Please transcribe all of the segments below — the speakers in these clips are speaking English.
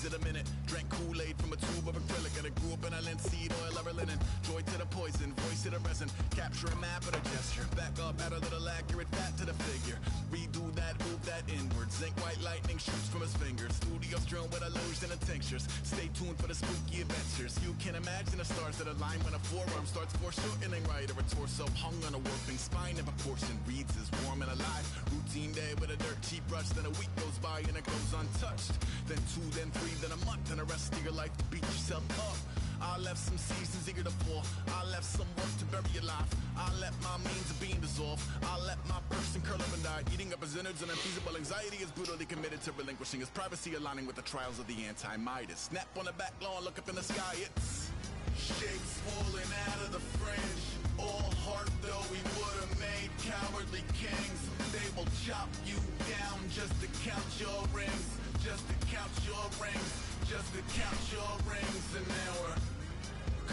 is it a minute? Drank Kool-Aid from a tube of acrylic, and I grew up in a linseed oil ever linen. Joy to the poison, voice to the resin. Capture a map at a gesture. Back up, add a little accurate fat to the figure. Redo that, move that inward. Zinc white lightning shoots from his fingers. Studio strewn with illusion and tinctures. Stay tuned for the spooky adventures. You can imagine the stars that align when a forearm starts foreshortening right, or a torso hung on a warping spine in proportion. Reads as warm and alive. Routine day with a dirt cheap brush. Then a week goes by and it goes untouched. Then 2, then 3, then a month, and the rest of your life to beat yourself up. I left some seasons eager to fall. I left some work to bury your life. I let my means of being dissolve. I let my person curl up and die. Eating up his innards and unfeasible anxiety is brutally committed to relinquishing his privacy, aligning with the trials of the anti-Midas. Snap on the back lawn, look up in the sky, it's shapes falling out of the fringe. All heart though we would have made cowardly kings. They will chop you down just to count your rings. Just to count your rings. Just to count your rings. And now we're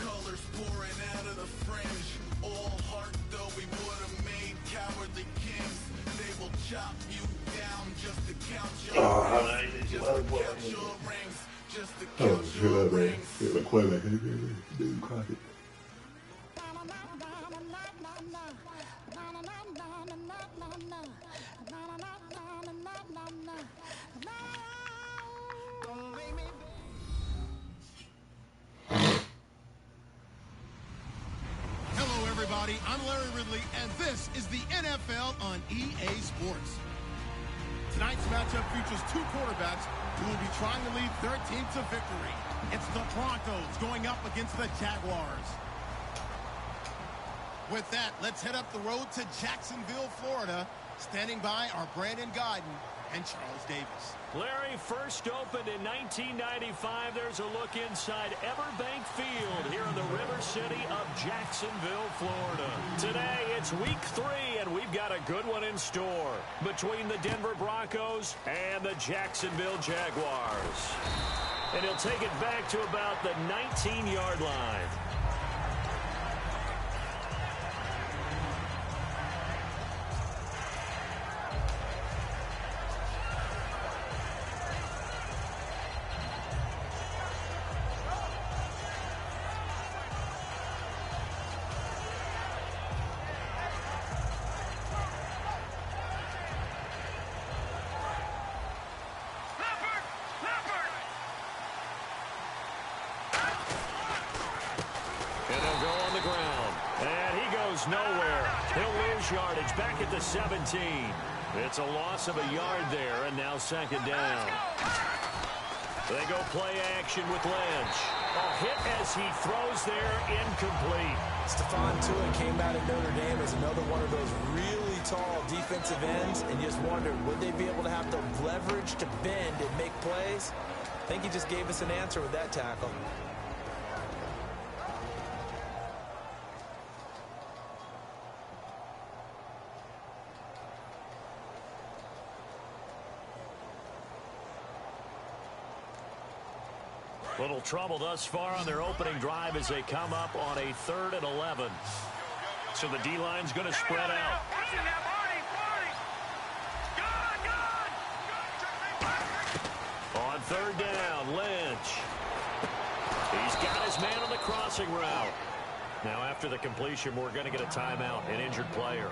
colors pouring out of the fringe. All heart though we would have made cowardly kings. They will chop you down just to count your rings. Just to count your rings. Just to count your rings. I'm Larry Ridley, and this is the NFL on EA Sports. Tonight's matchup features two quarterbacks who will be trying to lead their team to victory. It's the Broncos going up against the Jaguars. With that, let's head up the road to Jacksonville, Florida. Standing by are Brandon Guyton and Charles Davis. Larry, first opened in 1995. There's a look inside Everbank Field here in the River City of Jacksonville, Florida. Today, it's week 3, and we've got a good one in store between the Denver Broncos and the Jacksonville Jaguars. And he'll take it back to about the 19-yard line. Nowhere. He'll lose yardage back at the 17. It's a loss of a yard there, and now second down. They go play action with Lynch. A hit as he throws there, incomplete. Stephon Tuitt came out of Notre Dame as another one of those really tall defensive ends, and just wondered, would they be able to have the leverage to bend and make plays? I think he just gave us an answer with that tackle. Little trouble thus far on their opening drive as they come up on a 3rd and 11. So the D-line's going to spread out. On 3rd down, Lynch. He's got his man on the crossing route. Now after the completion, we're going to get a timeout, an injured player.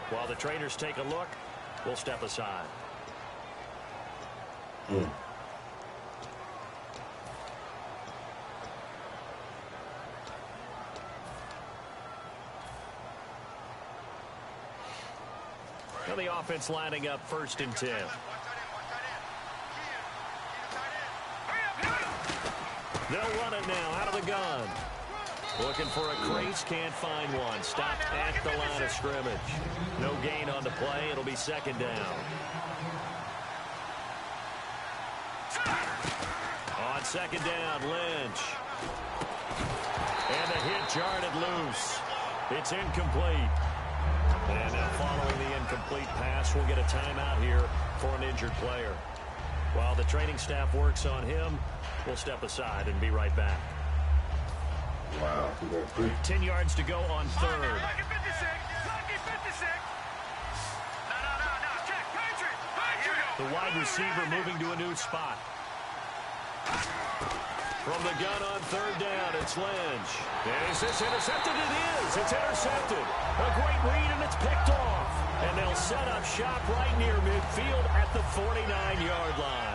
While the trainers take a look, we'll step aside. Now the offense lining up 1st and 10. They'll run it now out of the gun. Looking for a crease, can't find one. Stopped at the line of scrimmage. No gain on the play. It'll be 2nd down. On 2nd down, Lynch. And the hit jarred it loose. It's incomplete. And now following the incomplete pass, we'll get a timeout here for an injured player. While the training staff works on him, we'll step aside and be right back. Wow. 10 yards to go on 3rd. The wide receiver moving to a new spot. From the gun on third down, it's Lynch. Is this intercepted? It is. It's intercepted. A great read, and it's picked off. And they'll set up shop right near midfield at the 49-yard line.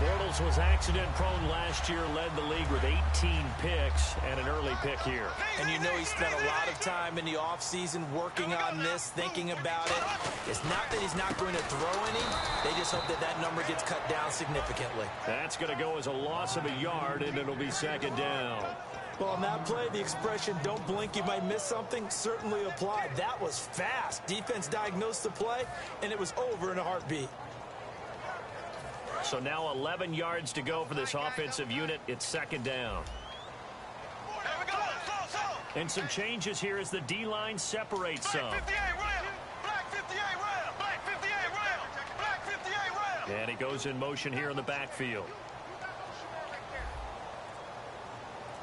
Bortles was accident-prone last year, led the league with 18 picks and an early pick here. And you know he spent a lot of time in the offseason working on this, thinking about it. It's not that he's not going to throw any. They just hope that that number gets cut down significantly. That's going to go as a loss of a yard, and it'll be second down. Well, on that play, the expression, don't blink, you might miss something, certainly applied. That was fast. Defense diagnosed the play, and it was over in a heartbeat. So now 11 yards to go for this offensive unit. It's second down. And some changes here as the D-line separates some. And he goes in motion here in the backfield.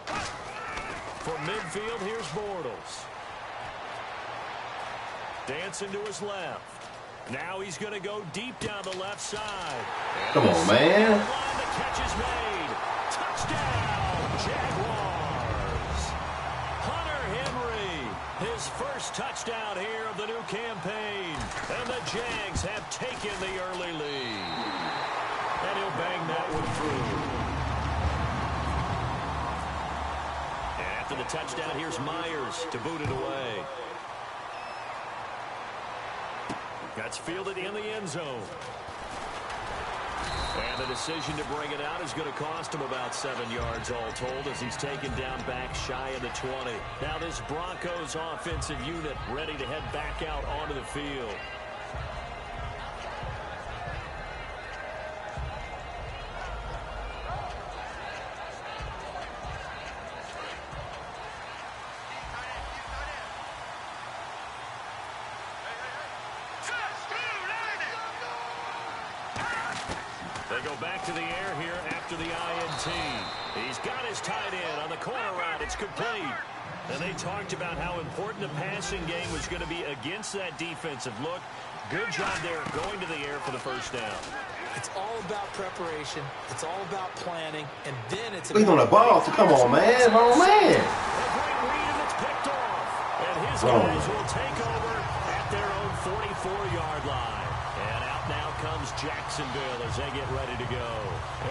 From midfield, here's Bortles. Dancing to his left. Now he's going to go deep down the left side. Come on, man. The catch is made. Touchdown, Jaguars. Hunter Henry, his first touchdown here of the new campaign. And the Jags have taken the early lead. And he'll bang that one through. And after the touchdown, here's Myers to boot it away. That's fielded in the end zone. And the decision to bring it out is going to cost him about 7 yards all told as he's taken down back shy of the 20. Now this Broncos offensive unit ready to head back out onto the field. They go back to the air here after the INT. He's got his tight end on the corner route. It's complete. And they talked about how important the passing game was going to be against that defensive look. Good job there going to the air for the first down. It's all about preparation. It's all about planning. And then it's He's on the ball, so come on, man. Oh, man. A great read, and it's picked off. And his guys will take over at their own 44-yard line. And out now comes Jacksonville as they get ready to go.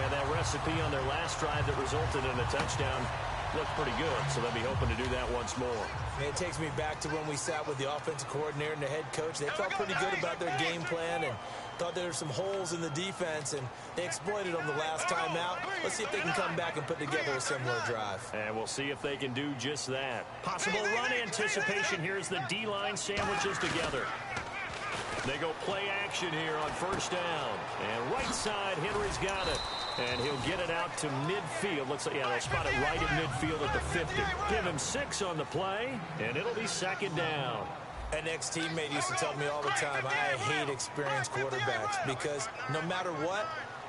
And that recipe on their last drive that resulted in a touchdown looked pretty good, so they'll be hoping to do that once more. It takes me back to when we sat with the offensive coordinator and the head coach. They felt pretty good about their game plan and thought there were some holes in the defense, and they exploited them the last time out. Let's see if they can come back and put together a similar drive. And we'll see if they can do just that. Possible run anticipation here as the D-line sandwiches together. They go play action here on first down. And right side, Henry's got it. And he'll get it out to midfield. Looks like, yeah, they'll spot it right at midfield at the 50. Give him 6 on the play, and it'll be second down. An ex-teammate used to tell me all the time, I hate experienced quarterbacks because no matter what,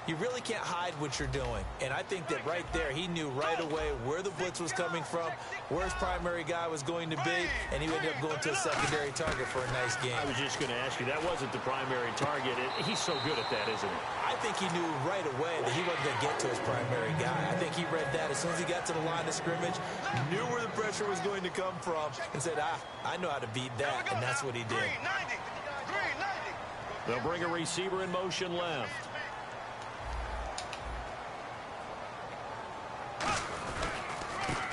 you really can't hide what you're doing. And I think that right there, he knew right away where the blitz was coming from, where his primary guy was going to be, and he ended up going to a secondary target for a nice game. I was just going to ask you, that wasn't the primary target. He's so good at that, isn't he? I think he knew right away that he wasn't going to get to his primary guy. I think he read that as soon as he got to the line of scrimmage, knew where the pressure was going to come from, and said, I know how to beat that, and that's what he did. They'll bring a receiver in motion left.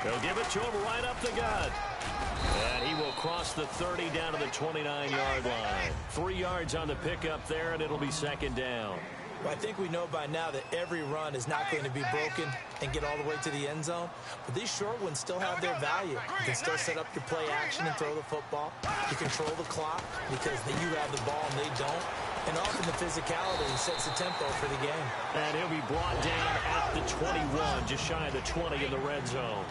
They'll give it to him right up the gut. And he will cross the 30 down to the 29-yard line. 3 yards on the pickup there, and it'll be second down. Well, I think we know by now that every run is not going to be broken and get all the way to the end zone. But these short ones still have their value. You can still set up your play action and throw the football. You control the clock because you have the ball and they don't. And often the physicality sets the tempo for the game. And he'll be brought down at the 21, just shy of the 20 in the red zone.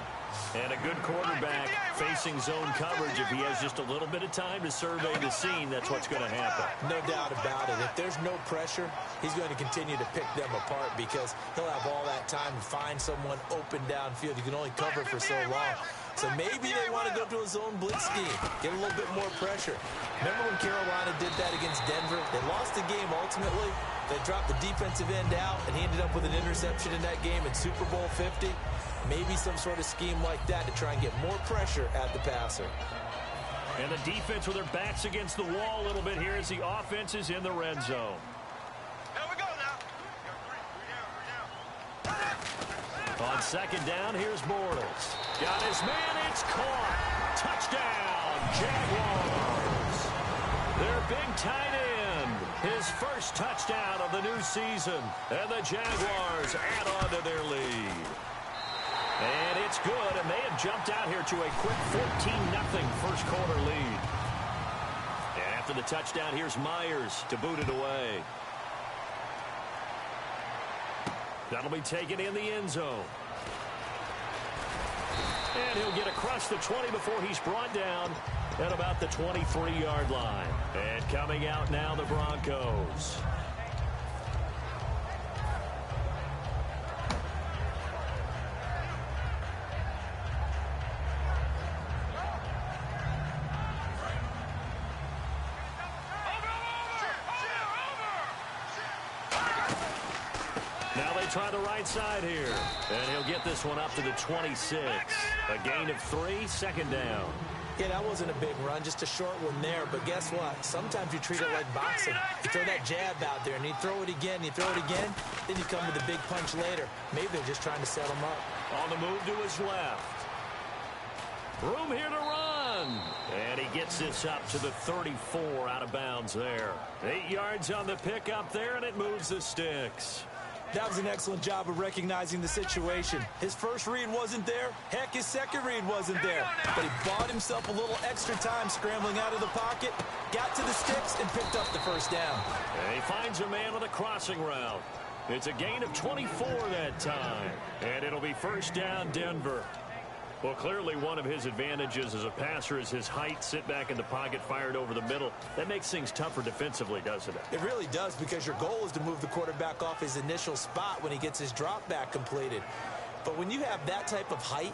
And a good quarterback facing zone coverage. If he has just a little bit of time to survey the scene, that's what's going to happen. No doubt about it. If there's no pressure, he's going to continue to pick them apart because he'll have all that time to find someone open downfield. You can only cover for so long. So maybe they want to go to a zone blitz scheme, get a little bit more pressure. Remember when Carolina did that against Denver? They lost the game ultimately. They dropped the defensive end out, and he ended up with an interception in that game in Super Bowl 50. Maybe some sort of scheme like that to try and get more pressure at the passer. And the defense with their backs against the wall a little bit here as the offense is in the red zone. Here we go now. On second down, here's Bortles. Got his man, it's caught. Touchdown, Jaguars. Their big tight end, his first touchdown of the new season. And the Jaguars add on to their lead. And it's good, and they have jumped out here to a quick 14-0 first quarter lead. And after the touchdown, here's Myers to boot it away. That'll be taken in the end zone. And he'll get across the 20 before he's brought down at about the 23-yard line. And coming out now, the Broncos. Try the right side here. And he'll get this one up to the 26. A gain of 3, second down. Yeah, that wasn't a big run, just a short one there. But guess what? Sometimes you treat it like boxing. You throw that jab out there, and you throw it again, you throw it again, then you come with a big punch later. Maybe they're just trying to set him up. On the move to his left. Room here to run. And he gets this up to the 34 out of bounds there. 8 yards on the pickup there, and it moves the sticks. That was an excellent job of recognizing the situation. His first read wasn't there. Heck, his second read wasn't there. But he bought himself a little extra time scrambling out of the pocket, got to the sticks, and picked up the first down. And he finds a man on the crossing route. It's a gain of 24 that time. And it'll be first down, Denver. Well, clearly one of his advantages as a passer is his height, sit back in the pocket, fired over the middle. That makes things tougher defensively, doesn't it? It really does, because your goal is to move the quarterback off his initial spot when he gets his drop back completed. But when you have that type of height,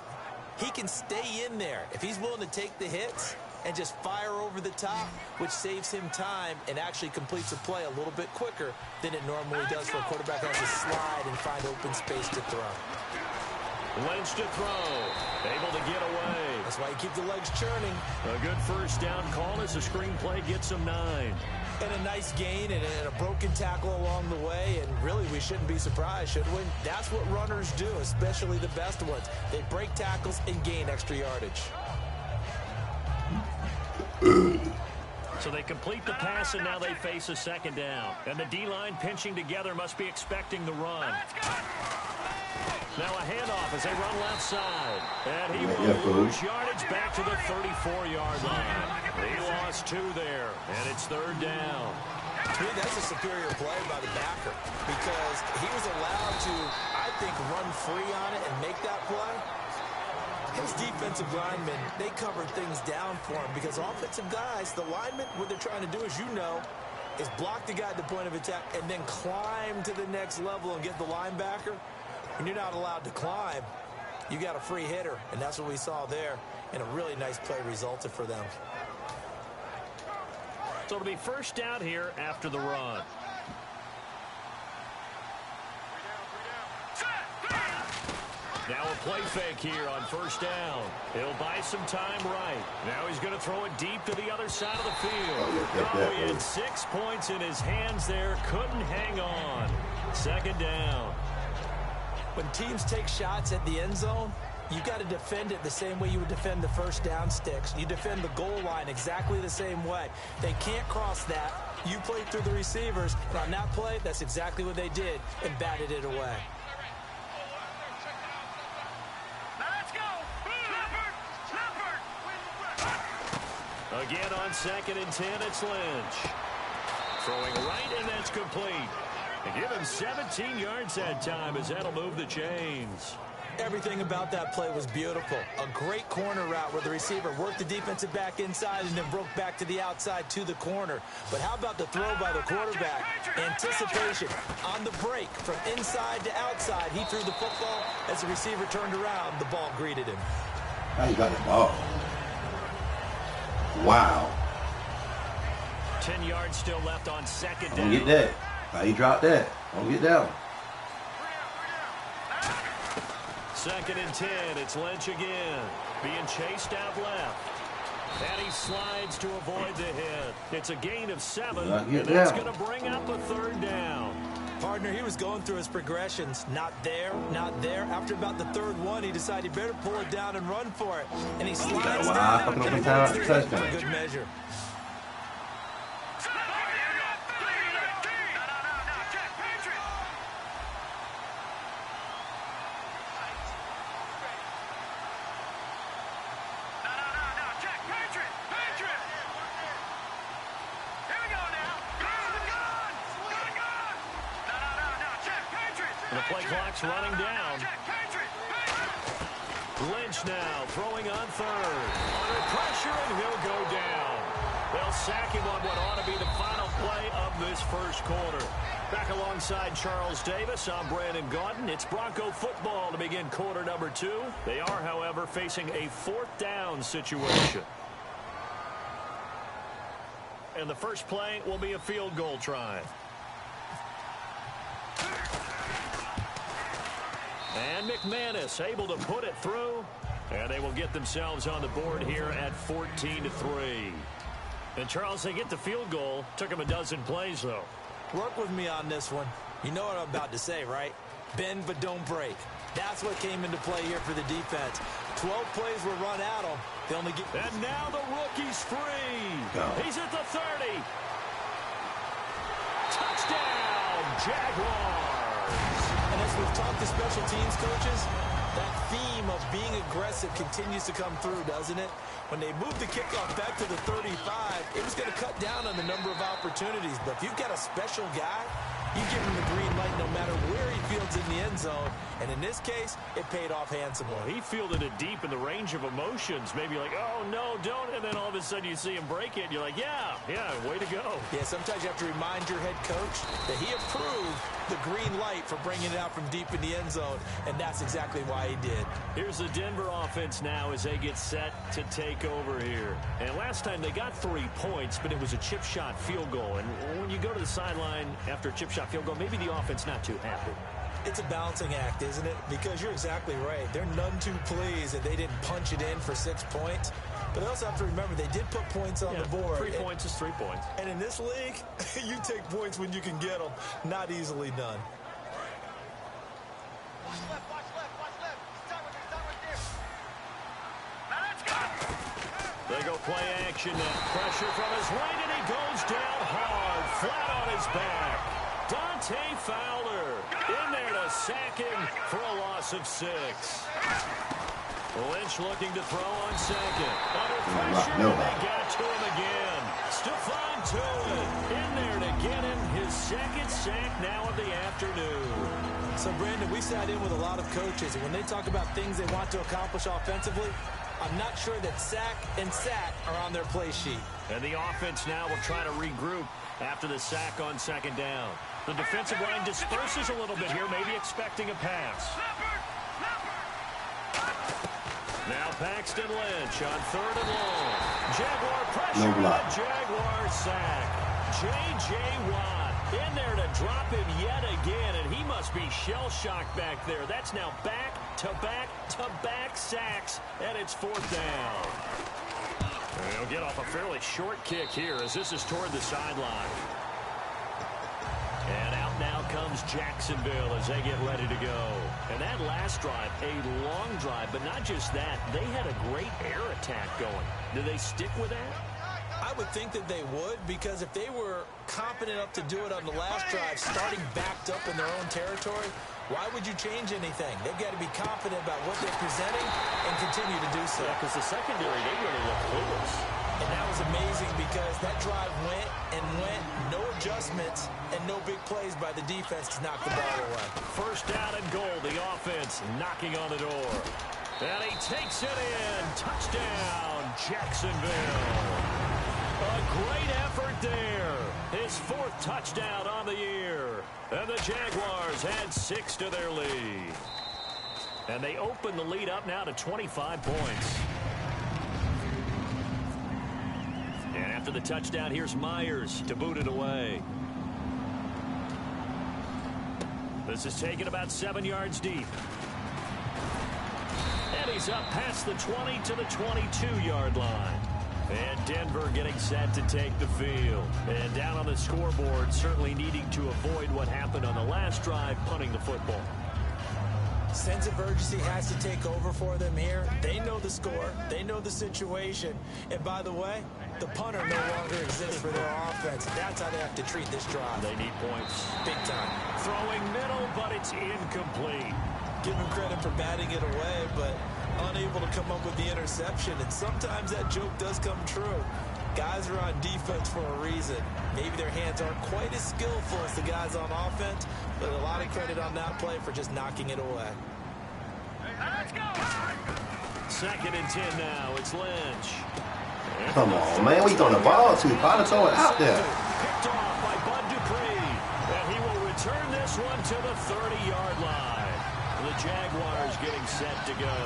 he can stay in there if he's willing to take the hits and just fire over the top, which saves him time and actually completes a play a little bit quicker than it normally does for a quarterback who has to slide and find open space to throw. Lynch to throw. Able to get away. That's why you keep the legs churning. A good first down call as the screenplay gets him 9. And a nice gain and a broken tackle along the way. And really, we shouldn't be surprised, should we? That's what runners do, especially the best ones. They break tackles and gain extra yardage. So they complete the pass, and now they face a second down. And the D-line pinching together must be expecting the run. Now a handoff as they run left side. And he will lose yardage back to the 34-yard line. He lost 2 there, and it's third down. To me, that's a superior play by the backer, because he was allowed to, I think, run free on it and make that play. His defensive linemen, they covered things down for him, because offensive guys, the linemen, what they're trying to do, as you know, is block the guy at the point of attack and then climb to the next level and get the linebacker. When you're not allowed to climb, you got a free hitter, and that's what we saw there, and a really nice play resulted for them. So it'll be first down here after the run. Now a play fake here on first down. He'll buy some time right. Now he's going to throw it deep to the other side of the field. Oh, he had 6 points in his hands there. Couldn't hang on. Second down. When teams take shots at the end zone, you got to defend it the same way you would defend the first down sticks. You defend the goal line exactly the same way. They can't cross that. You play through the receivers, and on that play, that's exactly what they did and batted it away. Again on 2nd and 10, it's Lynch. Throwing right, and that's complete. And give him 17 yards that time, as that'll move the chains. Everything about that play was beautiful. A great corner route where the receiver worked the defensive back inside and then broke back to the outside to the corner. But how about the throw by the quarterback? Anticipation on the break from inside to outside. He threw the football. As the receiver turned around, the ball greeted him. How you got the ball? Wow. 10 yards still left on second down. Don't get that. How you drop that? Don't get that one. 2nd and 10. It's Lynch again. Being chased out left. And he slides to avoid the hit. It's a gain of 7. And that's going to bring up a 3rd down. Partner, he was going through his progressions. Not there, not there. After about the 3rd one, he decided he better pull it down and run for it. And he slides down. Good measure. The play clock's running down. Lynch now throwing on 3rd. Under pressure, and he'll go down. They'll sack him on what ought to be the final play of this 1st quarter. Back alongside Charles Davis, I'm Brandon Gaudin. It's Bronco football to begin quarter number 2. They are, however, facing a 4th down situation. And the first play will be a field goal try. And McManus able to put it through. And they will get themselves on the board here at 14-3. And, Charles, they get the field goal. Took them a dozen plays, though. Work with me on this one. You know what I'm about to say, right? Bend but don't break. That's what came into play here for the defense. 12 plays were run at them. They only get... And now the rookie's free. He's at the 30. Touchdown, Jaguars. And as we've talked to special teams coaches, that theme of being aggressive continues to come through, doesn't it? When they moved the kickoff back to the 35, it was going to cut down on the number of opportunities. But if you've got a special guy, you give him the green light no matter where he fields in the end zone. And in this case, it paid off handsomely. Well, he fielded it deep in the range of emotions. Maybe like, oh, no, don't. And then all of a sudden you see him break it. And you're like, yeah, way to go. Yeah, sometimes you have to remind your head coach that he approved the green light for bringing it out from deep in the end zone. And that's exactly why he did. Here's the Denver offense now as they get set to take over here. And last time they got 3 points, but it was a chip shot field goal. And when you go to the sideline after a chip shot field goal, maybe the offense not too happy. It's a balancing act, isn't it? Because you're exactly right. They're none too pleased that they didn't punch it in for 6 points. But they also have to remember they did put points on the board. 3 points is 3 points. And in this league, you take points when you can get them. Not easily done. Watch left, watch left, watch left. Start right there. Now let's go. They go play action now. Pressure from his right, and he goes down hard, flat on his back. Dante Fowler in there to sack him for a loss of 6. Lynch looking to throw on 2nd. Under pressure, and they got to him again. Stephon Tuitt in there to get him his 2nd sack now of the afternoon. So, Brandon, we sat in with a lot of coaches, and when they talk about things they want to accomplish offensively, I'm not sure that sack and sack are on their play sheet. And the offense now will try to regroup after the sack on 2nd down. The defensive line disperses a little bit here, maybe expecting a pass. Now Paxton Lynch on 3rd and long. Jaguar pressure, and a Jaguar sack. J.J. Watt in there to drop him yet again, and he must be shell-shocked back there. That's now back-to-back-to-back sacks, and it's 4th down. And he'll get off a fairly short kick here as this is toward the sideline. And out now comes Jacksonville as they get ready to go. And that last drive, a long drive, but not just that. They had a great air attack going. Do they stick with that? I would think that they would, because if they were confident enough to do it on the last drive, starting backed up in their own territory, why would you change anything? They've got to be confident about what they're presenting and continue to do so. Yeah, because the secondary, they really look clueless. And that was amazing because that drive went and went, no adjustments, and no big plays by the defense to knock the ball away. 1st down and goal, the offense knocking on the door. And he takes it in. Touchdown, Jacksonville. A great effort there. His 4th touchdown on the year. And the Jaguars add 6 to their lead. And they open the lead up now to 25 points. After the touchdown, here's Myers to boot it away. This is taken about 7 yards deep. And he's up past the 20 to the 22-yard line. And Denver getting set to take the field. And down on the scoreboard, certainly needing to avoid what happened on the last drive, punting the football. Sense of urgency has to take over for them here. They know the score. They know the situation. And by the way, the punter no longer exists for their offense. That's how they have to treat this drive. They need points. Big time. Throwing middle, but it's incomplete. Give him credit for batting it away, but unable to come up with the interception. And sometimes that joke does come true. Guys are on defense for a reason. Maybe their hands aren't quite as skillful as the guys on offense, but a lot of credit on that play for just knocking it away. Let's go! 2nd and 10 now. It's Lynch. Come on, man. We throwing the ball too. Probably throw it out there. Picked off by Bud Dupree. And he will return this one to the 30-yard line. The Jaguars getting set to go.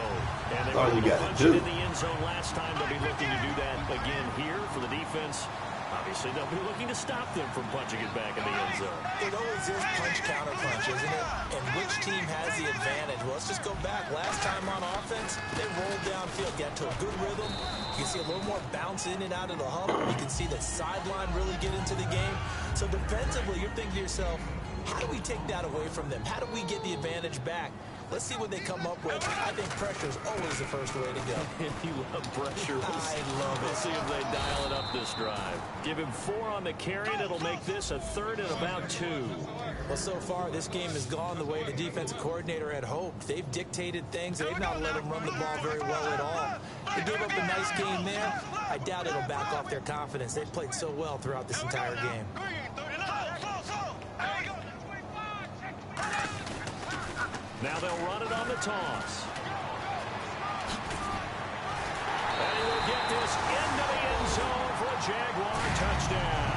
And they were able to punch it in the end zone last time. They'll be looking to do that again here for the defense. Obviously, they'll be looking to stop them from punching it back in the end zone. It always is punch-counter-punch, isn't it? And which team has the advantage? Well, let's just go back. Last time on offense, they rolled downfield, got to a good rhythm. You can see a little more bounce in and out of the huddle. You can see the sideline really get into the game. So defensively, you're thinking to yourself, how do we take that away from them? How do we get the advantage back? Let's see what they come up with. I think pressure is always the first way to go. You love pressure. I love it. We'll see if they dial it up this drive. Give him 4 on the carry, and it'll make this a 3rd and about 2. Well, so far, this game has gone the way the defensive coordinator had hoped. They've dictated things. They've not let them run the ball very well at all. They gave up a nice game there. I doubt it'll back off their confidence. They've played so well throughout this entire game. Now they'll run it on the toss. And he will get this into the end zone for a Jaguar touchdown.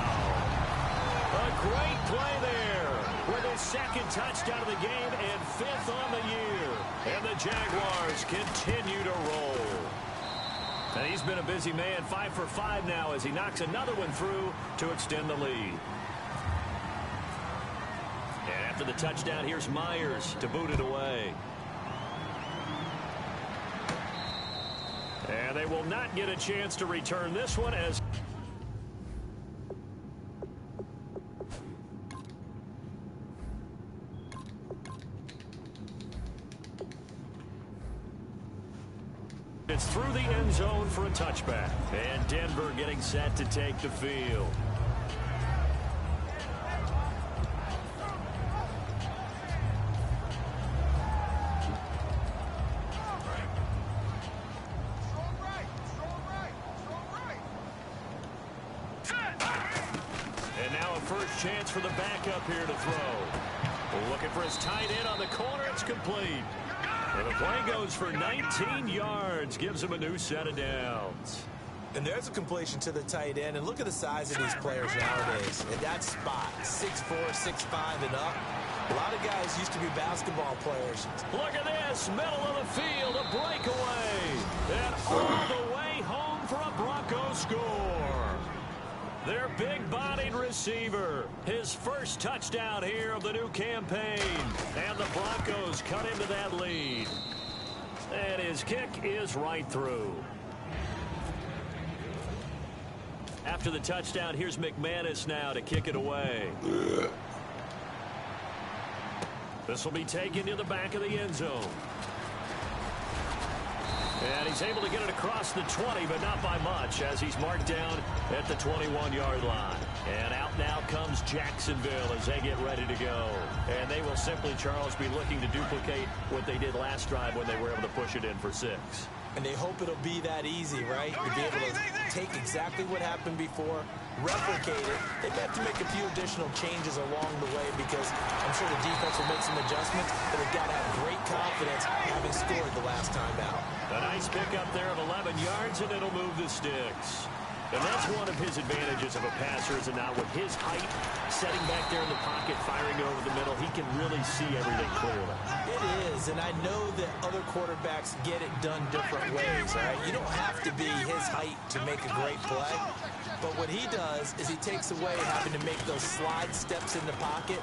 A great play there with his 2nd touchdown of the game and 5th on the year. And the Jaguars continue to roll. And he's been a busy man, 5 for 5 now as he knocks another one through to extend the lead. And after the touchdown, here's Myers to boot it away. And they will not get a chance to return this one as it's through the end zone for a touchback. And Denver getting set to take the field. Chance for the backup here to throw. Looking for his tight end on the corner. It's complete. And the play goes for 19 yards. Gives him a new set of downs. And there's a completion to the tight end. And look at the size of these players nowadays. At that spot, 6'4", 6'5", and up. A lot of guys used to be basketball players. Look at this. Middle of the field. A breakaway. And all the way home for a Bronco score. Their big-bodied receiver. His first touchdown here of the new campaign. And the Broncos cut into that lead. And his kick is right through. After the touchdown, here's McManus now to kick it away. This will be taken to the back of the end zone. And he's able to get it across the 20, but not by much, as he's marked down at the 21-yard line. And out now comes Jacksonville as they get ready to go. And they will simply, Charles, be looking to duplicate what they did last drive when they were able to push it in for 6. And they hope it'll be that easy, right? To be able to take exactly what happened before, replicate it. They have to make a few additional changes along the way because I'm sure the defense will make some adjustments, but they've got to have great confidence having scored the last time out. A nice pickup there of 11 yards, and it'll move the sticks. And that's one of his advantages of a passer, is it not? With his height, setting back there in the pocket, firing over the middle, he can really see everything clearly. It is, and I know that other quarterbacks get it done different ways, all right? You don't have to be his height to make a great play, But what he does is he takes away having to make those slide steps in the pocket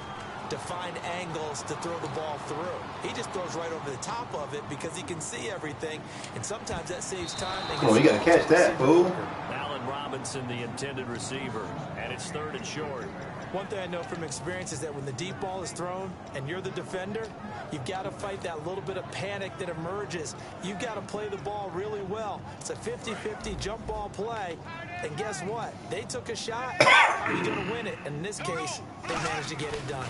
to find angles to throw the ball through. He just throws right over the top of it because he can see everything, and sometimes that saves time. Oh, you got to catch that, fool. Allen Robinson, the intended receiver, and it's 3rd and short. One thing I know from experience is that when the deep ball is thrown and you're the defender, you've got to fight that little bit of panic that emerges. You've got to play the ball really well. It's a 50-50 jump ball play, and guess what? They took a shot. You're going to win it. In this case, they managed to get it done.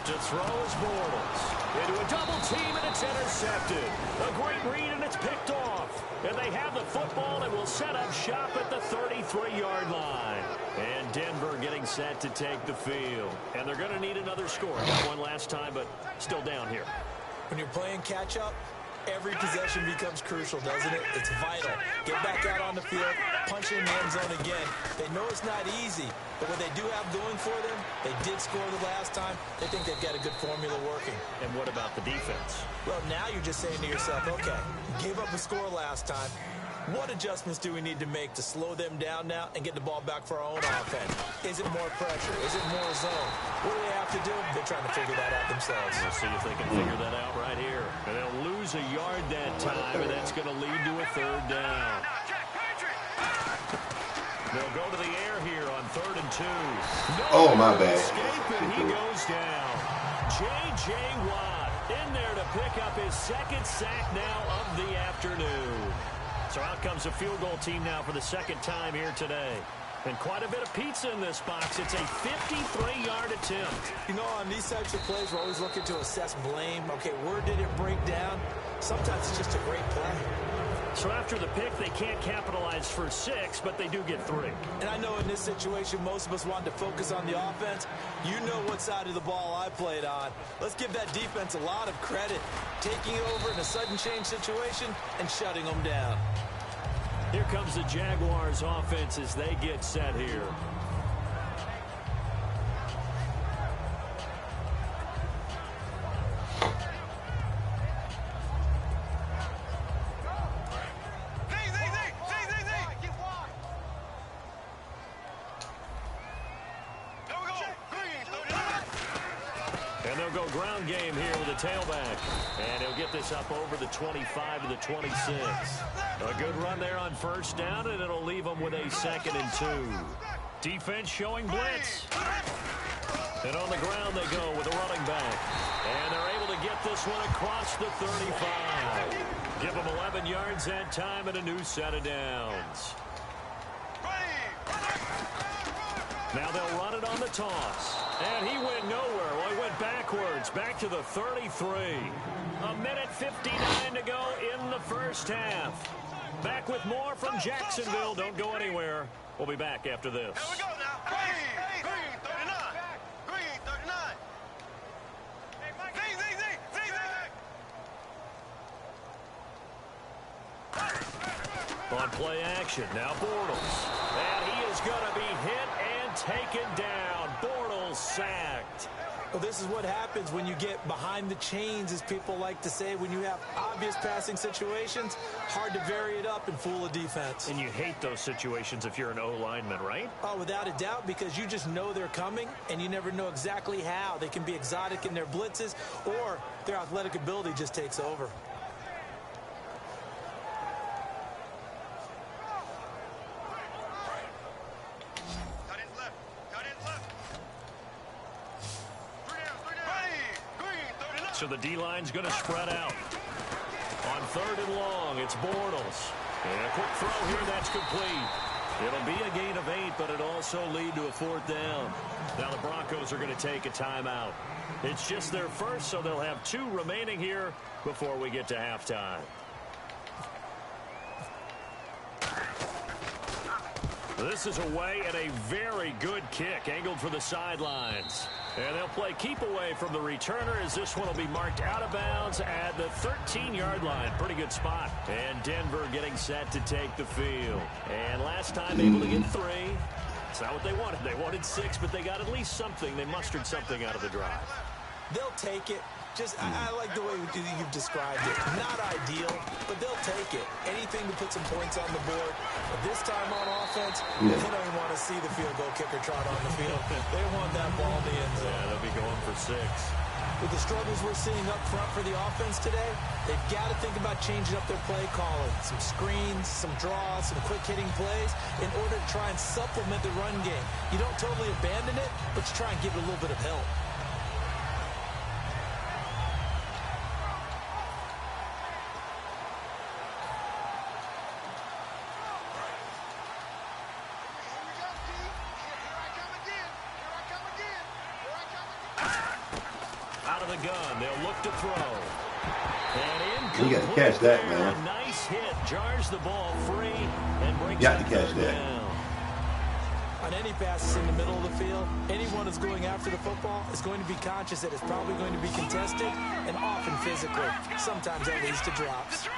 To throw is Bortles. Into a double team, and it's intercepted. A great read, and it's picked off. And they have the football and will set up shop at the 33-yard line. And Denver getting set to take the field. And they're going to need another score. Got one last time, but still down here. When you're playing catch-up, every possession becomes crucial, doesn't it? It's vital. Get back out on the field, punch in the end zone again. They know it's not easy, but what they do have going for them, they did score the last time. They think they've got a good formula working. And what about the defense? Well, now you're just saying to yourself, okay, gave up a score last time. What adjustments do we need to make to slow them down now and get the ball back for our own offense? Is it more pressure? Is it more zone? What do they have to do? They're trying to figure that out themselves. We'll see if they can figure that out right here. And they'll lose a yard that time, and that's going to lead to a 3rd down. They'll go to the air here on 3rd and 2. Oh, my bad. Escape, and he goes down. J.J. Watt in there to pick up his 2nd sack now of the afternoon. So out comes a field goal team now for the 2nd time here today. And quite a bit of pizza in this box. It's a 53-yard attempt. You know, on these types of plays, we're always looking to assess blame. Okay, where did it break down? Sometimes it's just a great play. So after the pick, they can't capitalize for 6, but they do get 3. And I know in this situation, most of us wanted to focus on the offense. You know what side of the ball I played on. Let's give that defense a lot of credit. Taking over in a sudden change situation and shutting them down. Here comes the Jaguars offense as they get set here. And they'll go ground game here with a tailback. And he'll get this up over the 25 to the 26. A good run there on 1st down, and it'll leave them with a 2nd and 2. Defense showing blitz. And on the ground they go with a running back. And they're able to get this one across the 35. Give them 11 yards that time and a new set of downs. Now they'll run it on the toss. And he went nowhere. Well, he went backwards, back to the 33. A minute 59 to go in the 1st half. Back with more from Jacksonville. Don't go anywhere. We'll be back after this. Here we go now. Green 39. Green 39. On play action, now Bortles. And he is going to be hit and taken down. Bortles sacked. Well, this is what happens when you get behind the chains, as people like to say. When you have obvious passing situations, hard to vary it up and fool a defense. And you hate those situations if you're an O-lineman, right? Oh, without a doubt, because you just know they're coming, and you never know exactly how. They can be exotic in their blitzes, or their athletic ability just takes over. So the D-line's going to spread out. On 3rd and long, it's Bortles. And a quick throw here, that's complete. It'll be a gain of 8, but it'll also lead to a 4th down. Now the Broncos are going to take a timeout. It's just their first, so they'll have 2 remaining here before we get to halftime. This is away and a very good kick, angled for the sidelines. And they'll play keep away from the returner as this one will be marked out of bounds at the 13-yard line. Pretty good spot. And Denver getting set to take the field. And last time able to get 3. It's not what they wanted. They wanted 6, but they got at least something. They mustered something out of the drive. They'll take it. I like the way you've described it. Not ideal, but they'll take it. Anything to put some points on the board. But this time on offense, they don't even want to see the field goal kicker trot on the field. They want that ball in the end zone. Yeah, they'll be going for 6. With the struggles we're seeing up front for the offense today, they've got to think about changing up their play calling. Some screens, some draws, some quick-hitting plays in order to try and supplement the run game. You don't totally abandon it, but you try and give it a little bit of help. Gun. They'll look to throw. And you got to catch that, man. A nice hit. Jars the ball free and brings got to catch that. Down. On any passes in the middle of the field, anyone who's going after the football is going to be conscious that it's probably going to be contested and often physical. Sometimes that leads to drops.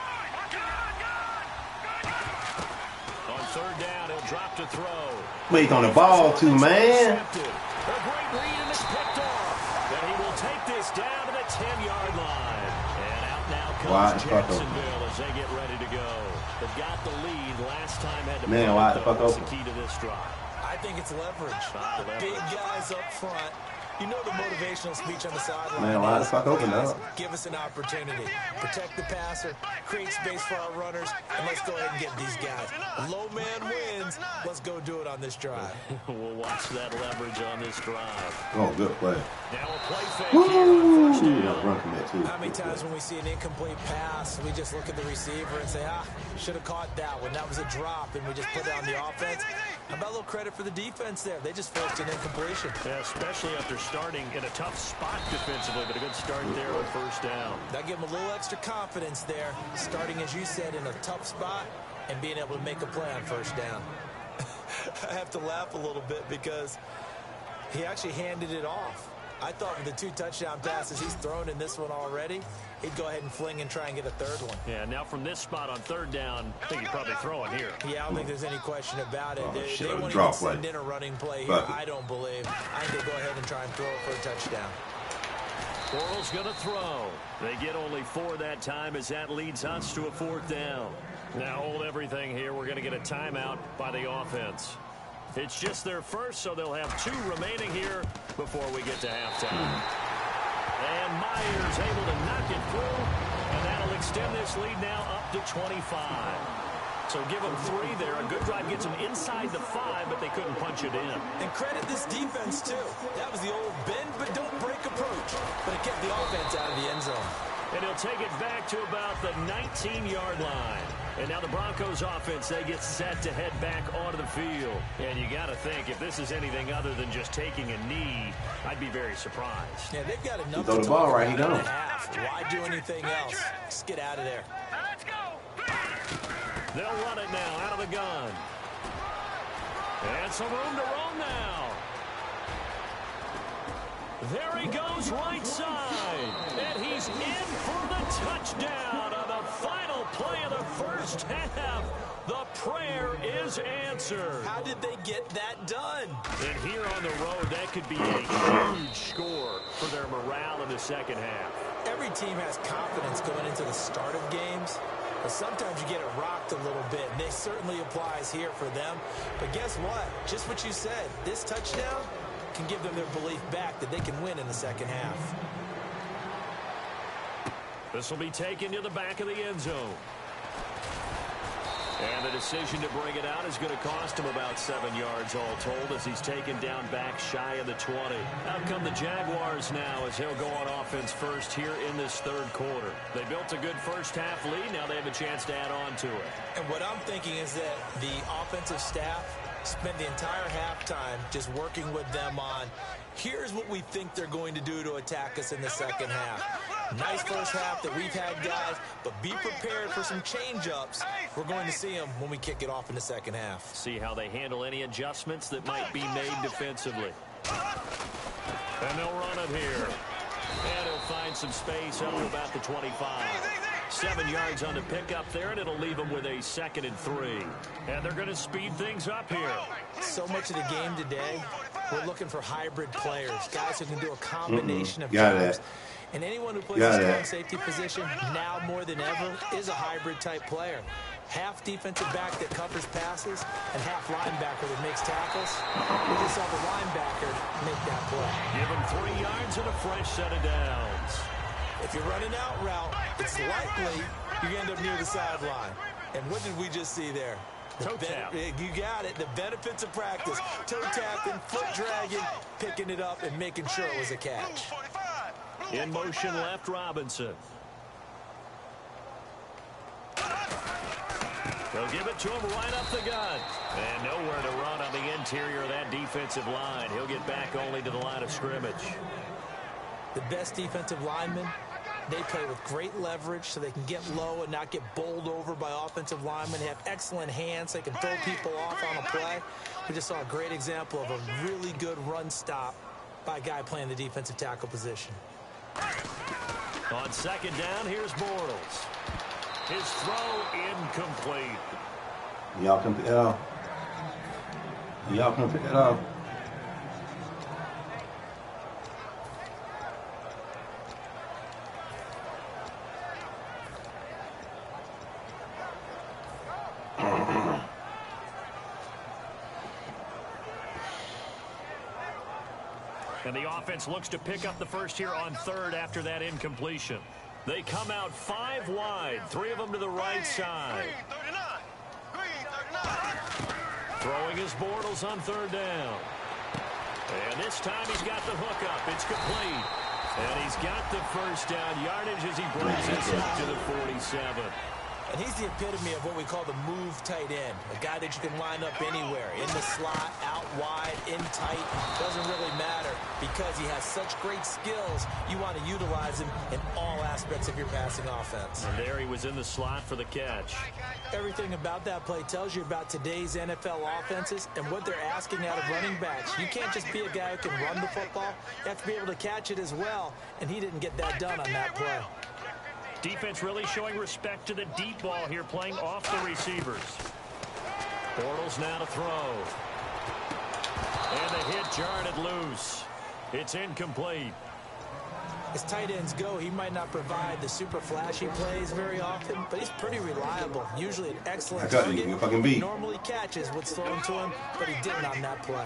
On third down, he'll drop to throw. Wait on the ball too, man. A great read and it's picked off. And he will take this down to the 10-yard line. And out now comes Jacksonville as they get ready to go. They've got the lead. Last time had to What's the key to this drive. I think it's leverage. The big guys up front. You know the motivational speech on the sideline. Man, why the fuck open up? Give us an opportunity. Protect the passer, create space for our runners, and let's go ahead and get these guys. Low man wins. Let's go do it on this drive. We'll watch that leverage on this drive. Oh, good play. Now a play fake here on first down. Run commit too. How many times when we see an incomplete pass, we just look at the receiver and say, should have caught that one. That was a drop, and we just put it on the offense. How about a little credit for the defense there? They just forced an incompletion. Yeah, especially after starting in a tough spot defensively, but a good start there on first down. That gave him a little extra confidence there, starting, as you said, in a tough spot and being able to make a play on first down. I have to laugh a little bit because he actually handed it off. I thought with the 2 touchdown passes he's thrown in this one already, he'd go ahead and fling and try and get a third one. Yeah, now from this spot on third down, I think he's probably throwing here. Yeah, I don't think there's any question about it. They won't even send in a running play here, I don't believe. I think they'll go ahead and try and throw it for a touchdown. Bortles going to throw. They get only 4 that time as that leads us to a 4th down. Now hold everything here. We're going to get a timeout by the offense. It's just their first, so they'll have 2 remaining here before we get to halftime. And Myers able to knock it through, and that'll extend this lead now up to 25. So give them 3 there. A good drive gets them inside the 5, but they couldn't punch it in. And credit this defense, too. That was the old bend but don't break approach, but it kept the offense out of the end zone. And he'll take it back to about the 19-yard line. And now the Broncos offense, they get set to head back onto the field. And you got to think, if this is anything other than just taking a knee, I'd be very surprised. Yeah, they've got enough throw to the ball talk right, he about gone. in the half. Why do anything else? Just get out of there. Let's go. They'll run it now out of the gun. And some room to roam now. There he goes right side. And he's in for the touchdown on the final play of the first half. The prayer is answered. How did they get that done? And here on the road, that could be a huge score for their morale in the second half. Every team has confidence going into the start of games, but sometimes you get it rocked a little bit, and it certainly applies here for them. But guess what? Just what you said. This touchdown can give them their belief back that they can win in the second half. This will be taken to the back of the end zone. And the decision to bring it out is going to cost him about 7 yards all told as he's taken down back shy of the 20. Out come the Jaguars now as he'll go on offense first here in this third quarter. They built a good first half lead. Now they have a chance to add on to it. And what I'm thinking is that the offensive staff spent the entire halftime just working with them on, here's what we think they're going to do to attack us in the second half. Nice first half that we've had, guys, but be prepared for some change-ups. We're going to see them when we kick it off in the second half. See how they handle any adjustments that might be made defensively. And they'll run it here. And he'll find some space up to about the 25. 7 yards on the pickup there, and it'll leave them with a 2nd and 3. And they're going to speed things up here. So much of the game today, we're looking for hybrid players, guys who can do a combination of Got jobs. that. And anyone who plays a strong safety position now more than ever is a hybrid type player. half defensive back that covers passes and half linebacker that makes tackles. We just saw the linebacker make that play. Give him 3 yards and a fresh set of downs. If you're running out route, it's likely you end up near the sideline. And what did we just see there? Toe tap. You got it. The benefits of practice. Toe tapping, foot dragging, picking it up, and making sure it was a catch. In motion left, Robinson. They'll give it to him right up the gut. And nowhere to run on the interior of that defensive line. He'll get back only to the line of scrimmage. The best defensive linemen, they play with great leverage so they can get low and not get bowled over by offensive linemen. They have excellent hands. They can throw people off on a play. We just saw a great example of a really good run stop by a guy playing the defensive tackle position. On second down, here's Bortles. His throw incomplete. Y'all can pick it up. Y'all can pick it up. And the offense looks to pick up the first here on third after that incompletion. They come out 5 wide, 3 of them to the right side. Throwing his Bortles on third down. And this time he's got the hookup. It's complete. And he's got the first down yardage as he brings this up to the 47. And he's the epitome of what we call the move tight end. A guy that you can line up anywhere. In the slot, out wide, in tight. Doesn't really matter because he has such great skills. You want to utilize him in all aspects of your passing offense. And there he was in the slot for the catch. Everything about that play tells you about today's NFL offenses and what they're asking out of running backs. You can't just be a guy who can run the football. You have to be able to catch it as well. And he didn't get that done on that play. Defense really showing respect to the deep ball here, playing off the receivers. Bortles now to throw. And the hit jarred it loose. It's incomplete. As tight ends go, he might not provide the super flashy plays very often, but he's pretty reliable. Usually an excellent target. He normally catches what's thrown to him, but he didn't on that play.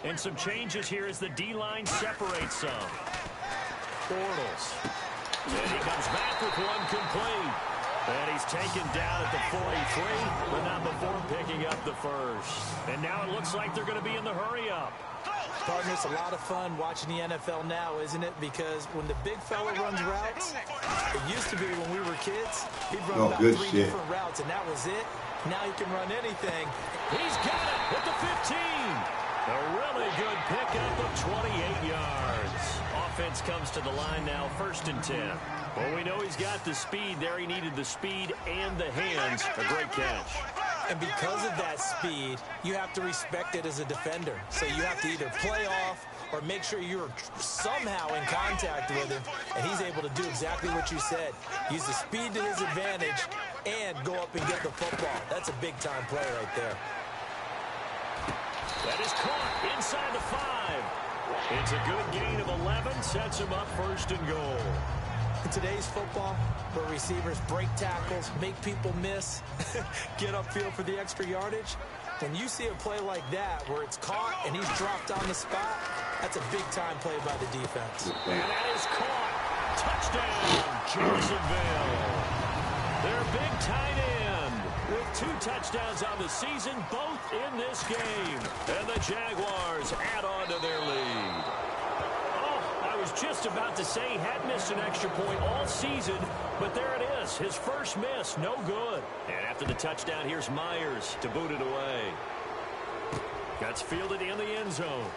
And some changes here as the D-line separates some. Bortles. And he comes back with one complete. And he's taken down at the 43, but not before picking up the first. And now it looks like they're going to be in the hurry-up. Partner, it's a lot of fun watching the NFL now, isn't it? Because when the big fella runs routes, it used to be when we were kids, he'd run about 3 different routes, and that was it. Now he can run anything. He's got it at the 15. A really good pickup of 28 yards. Offense comes to the line now, 1st and 10. Well, we know he's got the speed there. He needed the speed and the hands. A great catch. And because of that speed, you have to respect it as a defender. So you have to either play off or make sure you're somehow in contact with him. And he's able to do exactly what you said. Use the speed to his advantage and go up and get the football. That's a big-time play right there. That is caught inside the 5. It's a good gain of 11. Sets him up 1st and goal. In today's football, where receivers break tackles, make people miss, get upfield for the extra yardage, when you see a play like that where it's caught and he's dropped on the spot, that's a big-time play by the defense. And that is caught. Touchdown, Jacksonville. Their big tight end with 2 touchdowns on the season, both in this game. And the Jaguars add on to their lead. I was just about to say he had missed an extra point all season, but there it is. His first miss, no good. And after the touchdown, here's Myers to boot it away. Gets fielded in the end zone.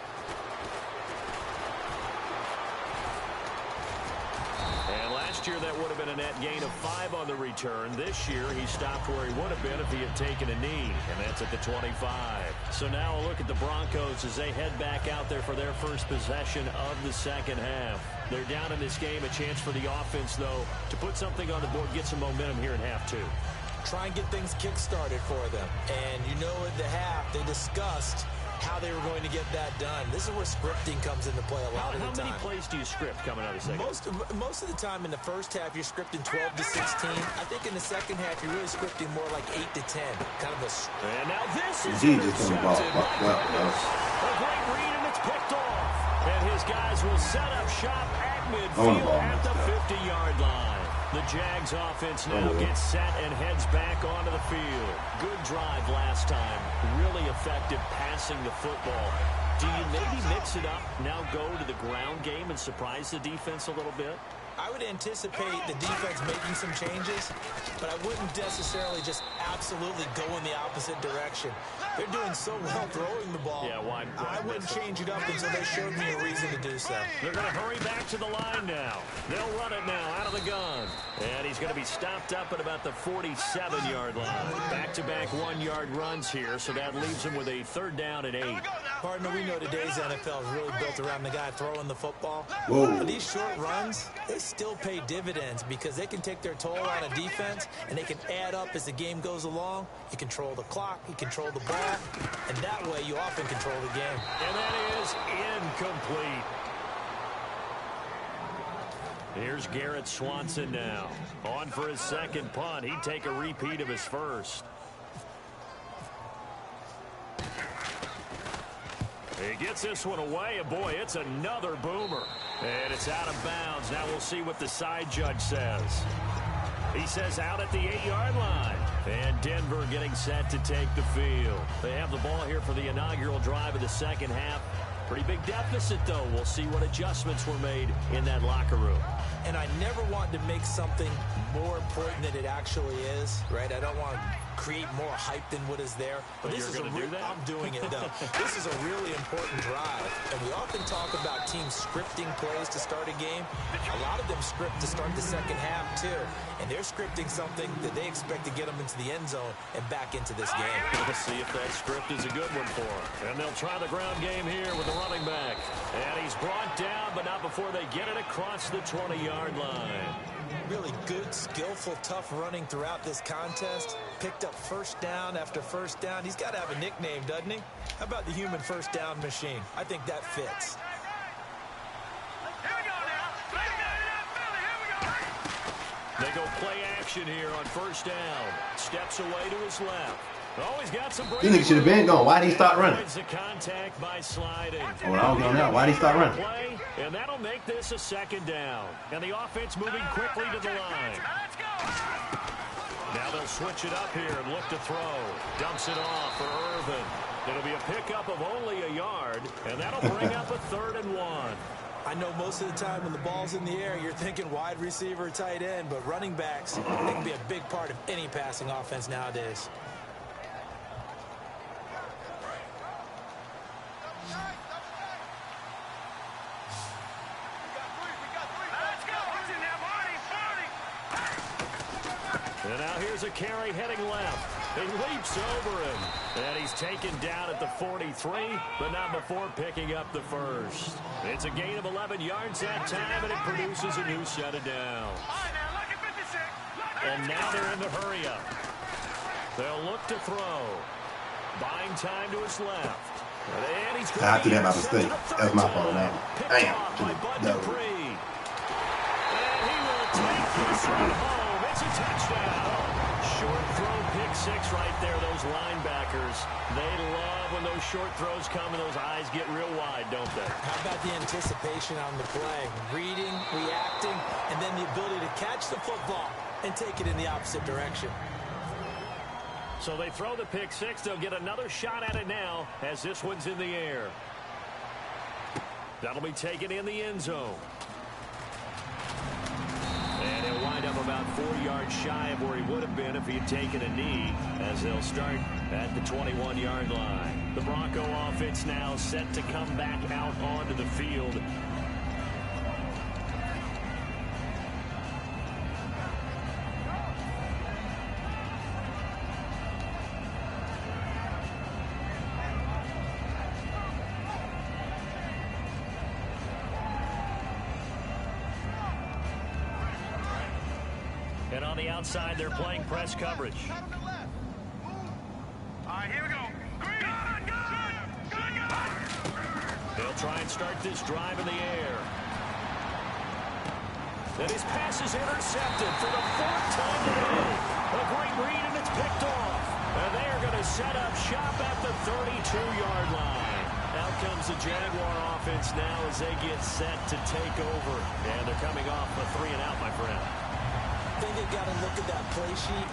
And last year, that would have been a net gain of 5 on the return. This year, he stopped where he would have been if he had taken a knee, and that's at the 25. So now a look at the Broncos as they head back out there for their first possession of the second half. They're down in this game. A chance for the offense, though, to put something on the board, get some momentum here in half 2. try and get things kick-started for them. And you know at the half, they discussed how they were going to get that done. This is where scripting comes into play a lot of the time. How many plays do you script coming out of the second? Most of the time in the first half, you're scripting 12 to 16. I think in the second half, you're really scripting more like 8 to 10. Kind of a... And now this is Jesus, the ball fucked up, a great read, and it's picked off. And his guys will set up shop at midfield at the 50-yard line. The Jags offense now gets set and heads back onto the field. Good drive last time. Really effective passing the football. Do you maybe mix it up, now go to the ground game and surprise the defense a little bit? I would anticipate the defense making some changes, but I wouldn't necessarily just absolutely go in the opposite direction. They're doing so well throwing the ball. Yeah, why I wouldn't change it up until they showed me a reason to do so. They're going to hurry back to the line now. They'll run it now out of the gun. And he's going to be stopped up at about the 47-yard line. Back-to-back one-yard runs here, so that leaves him with a 3rd down and 8. Partner, we know today's NFL is really built around the guy throwing the football. Whoa. But these short runs, they still pay dividends because they can take their toll on a defense and they can add up as the game goes along. You control the clock, you control the ball, and that way you often control the game. And that is incomplete. Here's Garrett Swanson now. On for his second punt. He'd take a repeat of his first. He gets this one away, and boy, it's another boomer. And it's out of bounds. Now we'll see what the side judge says. He says out at the 8-yard line. And Denver getting set to take the field. They have the ball here for the inaugural drive of the second half. Pretty big deficit, though. We'll see what adjustments were made in that locker room. And I never want to make something more important than it actually is, right? I don't want to create more hype than what is there. But this is I'm doing it, though. This is a really important drive. And we often talk about teams scripting plays to start a game. A lot of them script to start the second half, too. And they're scripting something that they expect to get them into the end zone and back into this game. We'll see if that script is a good one for them. And they'll try the ground game here with the running back. And he's brought down, but not before they get it across the 20-yard line. Really good, skillful, tough running throughout this contest. Picked up first down after first down. He's got to have a nickname, doesn't he? How about the human first down machine? I think that fits. Here we go now. Here we go. They go play action here on first down. Steps away to his left. Oh, he's got some This nigga should have been going. Why did he start running? The contact by sliding. Oh, I don't know now. Why did he start running? Play, and that'll make this a second down. And the offense moving quickly to the line. Let's go. Now they'll switch it up here and look to throw. Dumps it off for Irvin. It'll be a pickup of only a yard, and that'll bring up a 3rd and 1. I know most of the time when the ball's in the air, you're thinking wide receiver, tight end, but running backs, they can be a big part of any passing offense nowadays. And now here's a carry heading left. He leaps over him. And he's taken down at the 43, but not before picking up the first. It's a gain of 11 yards that time, and it produces a new set of downs. And now they're in the hurry up. They'll look to throw. Buying time to his left. And he's going I did that by mistake. That's my fault now. Damn. And he will take this one home. It's a touchdown. Short throw, pick 6 right there. Those linebackers, they love when those short throws come and those eyes get real wide, don't they? How about the anticipation on the play? Reading, reacting, and then the ability to catch the football and take it in the opposite direction. So they throw the pick 6. They'll get another shot at it now as this one's in the air. That'll be taken in the end zone. And he'll wind up about 4 yards shy of where he would have been if he had taken a knee, as they'll start at the 21-yard line. The Bronco offense now set to come back out onto the field. And on the outside, they're playing press coverage. Out on the left. Move. All right, here we go. Green. Good. They'll try and start this drive in the air. And his pass is intercepted for the 4th time today. A great read, and it's picked off. And they are going to set up shop at the 32-yard line. Out comes the Jaguar offense now as they get set to take over. And they're coming off a 3-and-out, my friend. I think they've got to look at that play sheet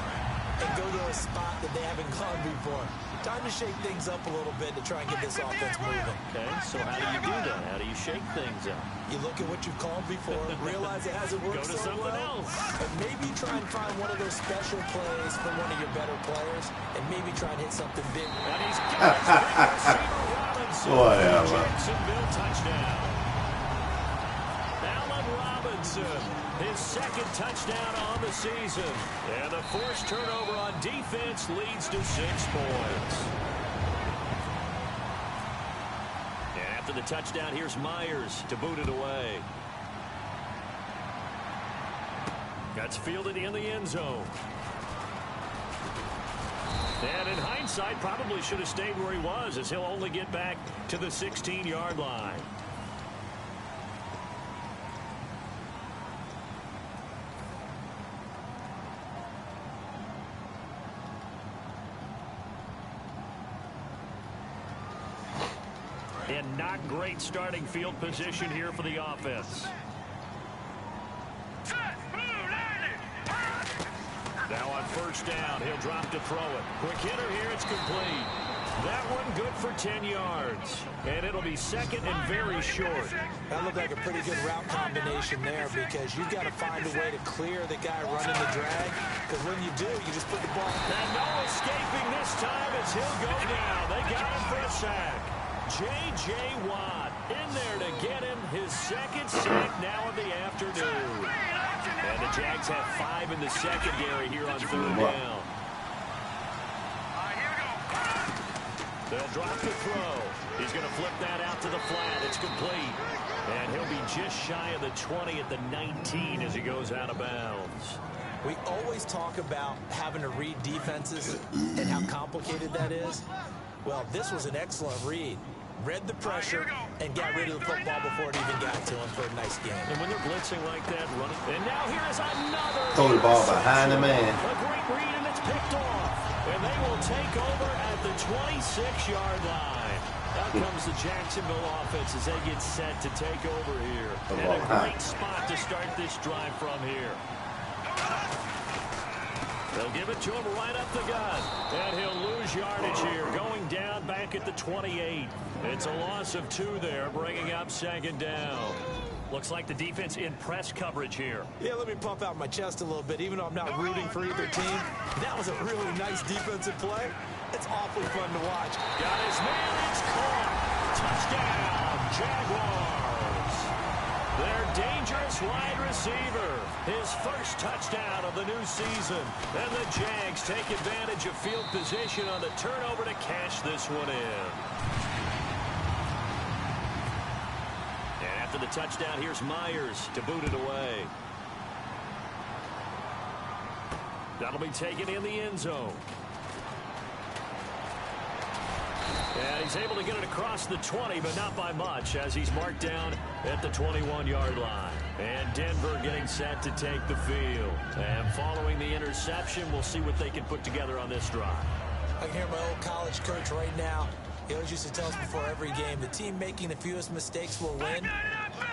and go to a spot that they haven't gone before. Time to shake things up a little bit to try and get this offense moving. Okay, so how do you do that? How do you shake things up? You look at what you've called before, realize it hasn't worked Go to so something well, else. and maybe try and find one of those special plays from one of your better players, and maybe try and hit something big. And he's got his big receiver Robinson. Whatever. Jacksonville touchdown. Allen Robinson, his 2nd touchdown on the season. And the forced turnover on defense leads to 6 points. And after the touchdown, here's Myers to boot it away. That's fielded in the end zone. And in hindsight, probably should have stayed where he was, as he'll only get back to the 16-yard line. And not great starting field position here for the offense. Now on 1st down, he'll drop to throw it. Quick hitter here, it's complete. That one good for 10 yards. And it'll be 2nd and very short. That looked like a pretty good route combination there, because you've got to find a way to clear the guy running the drag, because when you do, you just put the ball. And no escaping this time as he'll go down. They got him for a sack. J.J. Watt in there to get him his 2nd sack now of the afternoon. And the Jags have 5 in the secondary here on 3rd down. They'll drop the throw. He's going to flip that out to the flat. It's complete. And he'll be just shy of the 20 at the 19 as he goes out of bounds. We always talk about having to read defenses and how complicated that is. Well, this was an excellent read. Read the pressure and got rid of the football before it even got to him for a nice game. And when they're blitzing like that, running. And now here is another. Throw the ball behind the man. A great read, and it's picked off. And they will take over at the 26-yard line. Out comes the Jacksonville offense as they get set to take over here. And a great spot to start this drive from here. They'll give it to him right up the gut. And he'll lose yardage here, going down back at the 28. It's a loss of 2 there, bringing up 2nd down. Looks like the defense in press coverage here. Yeah, let me puff out my chest a little bit, even though I'm not rooting for either team. That was a really nice defensive play. It's awfully fun to watch. Got his man, it's caught. Touchdown, Jaguars. Their dangerous wide receiver. His 1st touchdown of the new season. And the Jags take advantage of field position on the turnover to cash this one in. And after the touchdown, here's Myers to boot it away. That'll be taken in the end zone. And he's able to get it across the 20, but not by much, as he's marked down at the 21-yard line. And Denver getting set to take the field. And following the interception, we'll see what they can put together on this drive. I can hear my old college coach right now. He always used to tell us before every game, the team making the fewest mistakes will win.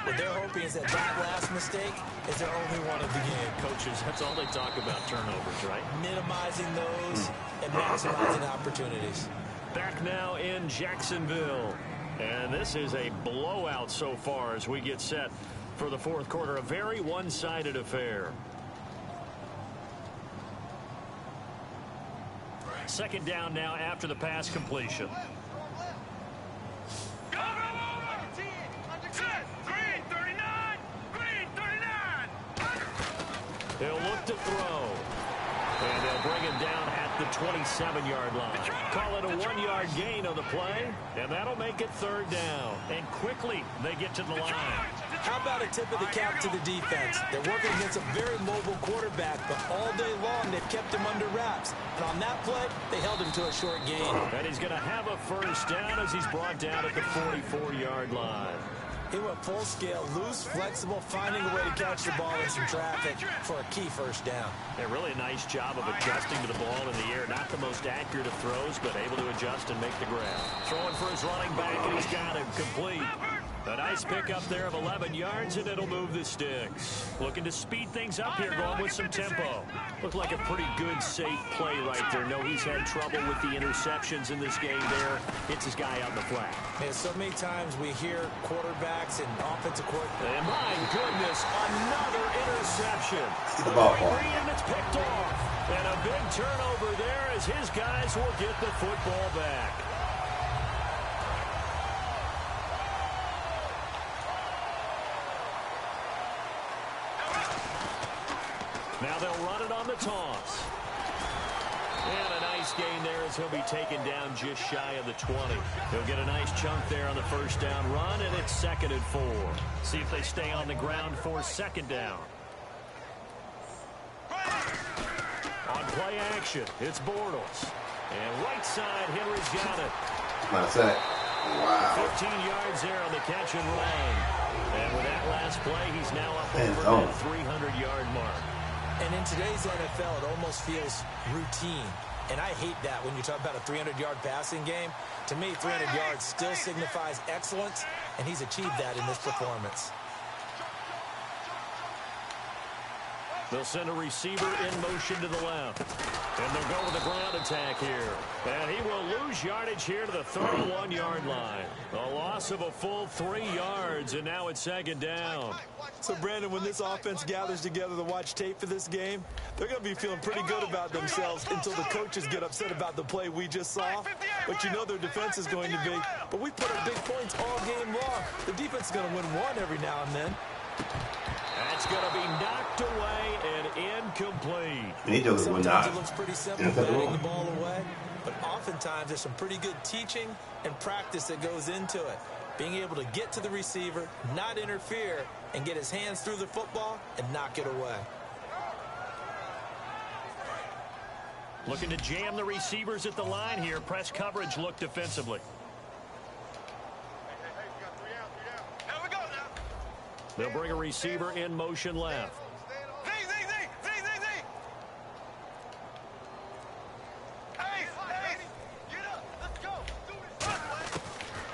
What they're hoping is that last mistake is their only one of the game. Coaches, that's all they talk about, turnovers, right? Minimizing those and maximizing opportunities. Back now in Jacksonville. And this is a blowout so far as we get set for the 4th quarter. A very one-sided affair. 2nd down now after the pass completion. They'll look to throw. And they'll bring him down at the 27-yard line. Call it a 1-yard gain on the play. And that'll make it 3rd down. And quickly they get to the line. How about a tip of the cap to the defense? They're working against a very mobile quarterback, but all day long they've kept him under wraps. And on that play, they held him to a short gain. And he's going to have a first down as he's brought down at the 44-yard line. He went full scale, loose, flexible, finding a way to catch the ball in some traffic for a key first down. Yeah, really a nice job of adjusting to the ball in the air. Not the most accurate of throws, but able to adjust and make the grab. Throwing for his running back, and he's got him complete. A nice pickup there of 11 yards, and it'll move the sticks. Looking to speed things up here, going with some tempo. Looked like a pretty good, safe play right there. No, he's had trouble with the interceptions in this game there. Hits his guy out in the flat. And so many times we hear quarterbacks and offensive coordinators. And my goodness, another interception. Get the ball, Paul. And it's picked off. And a big turnover there as his guys will get the football back. Now they'll run it on the toss. And a nice gain there as he'll be taken down just shy of the 20. He'll get a nice chunk there on the first down run, and it's 2nd and 4. See if they stay on the ground for 2nd down. On play action, it's Bortles. And right side, Henry's got it. That's it. Wow. 15 yards there on the catch and run. And with that last play, he's now up over that 300-yard mark. And in today's NFL, it almost feels routine. And I hate that when you talk about a 300-yard passing game. To me, 300 yards still signifies excellence, and he's achieved that in this performance. They'll send a receiver in motion to the left. And they'll go with a ground attack here. And he will lose yardage here to the 31-yard line. A loss of a full 3 yards, and now it's 2nd down. So, Brandon, when this offense gathers together to watch tape for this game, they're going to be feeling pretty good about themselves until the coaches get upset about the play we just saw. But you know their defense is going to be. But we put up big points all game long. The defense is going to win one every now and then. That's going to be knocked away and incomplete. Sometimes it looks pretty simple batting the ball away, but oftentimes there's some pretty good teaching and practice that goes into it. Being able to get to the receiver, not interfere, and get his hands through the football and knock it away. Looking to jam the receivers at the line here. Press coverage look defensively. They'll bring a receiver in motion left.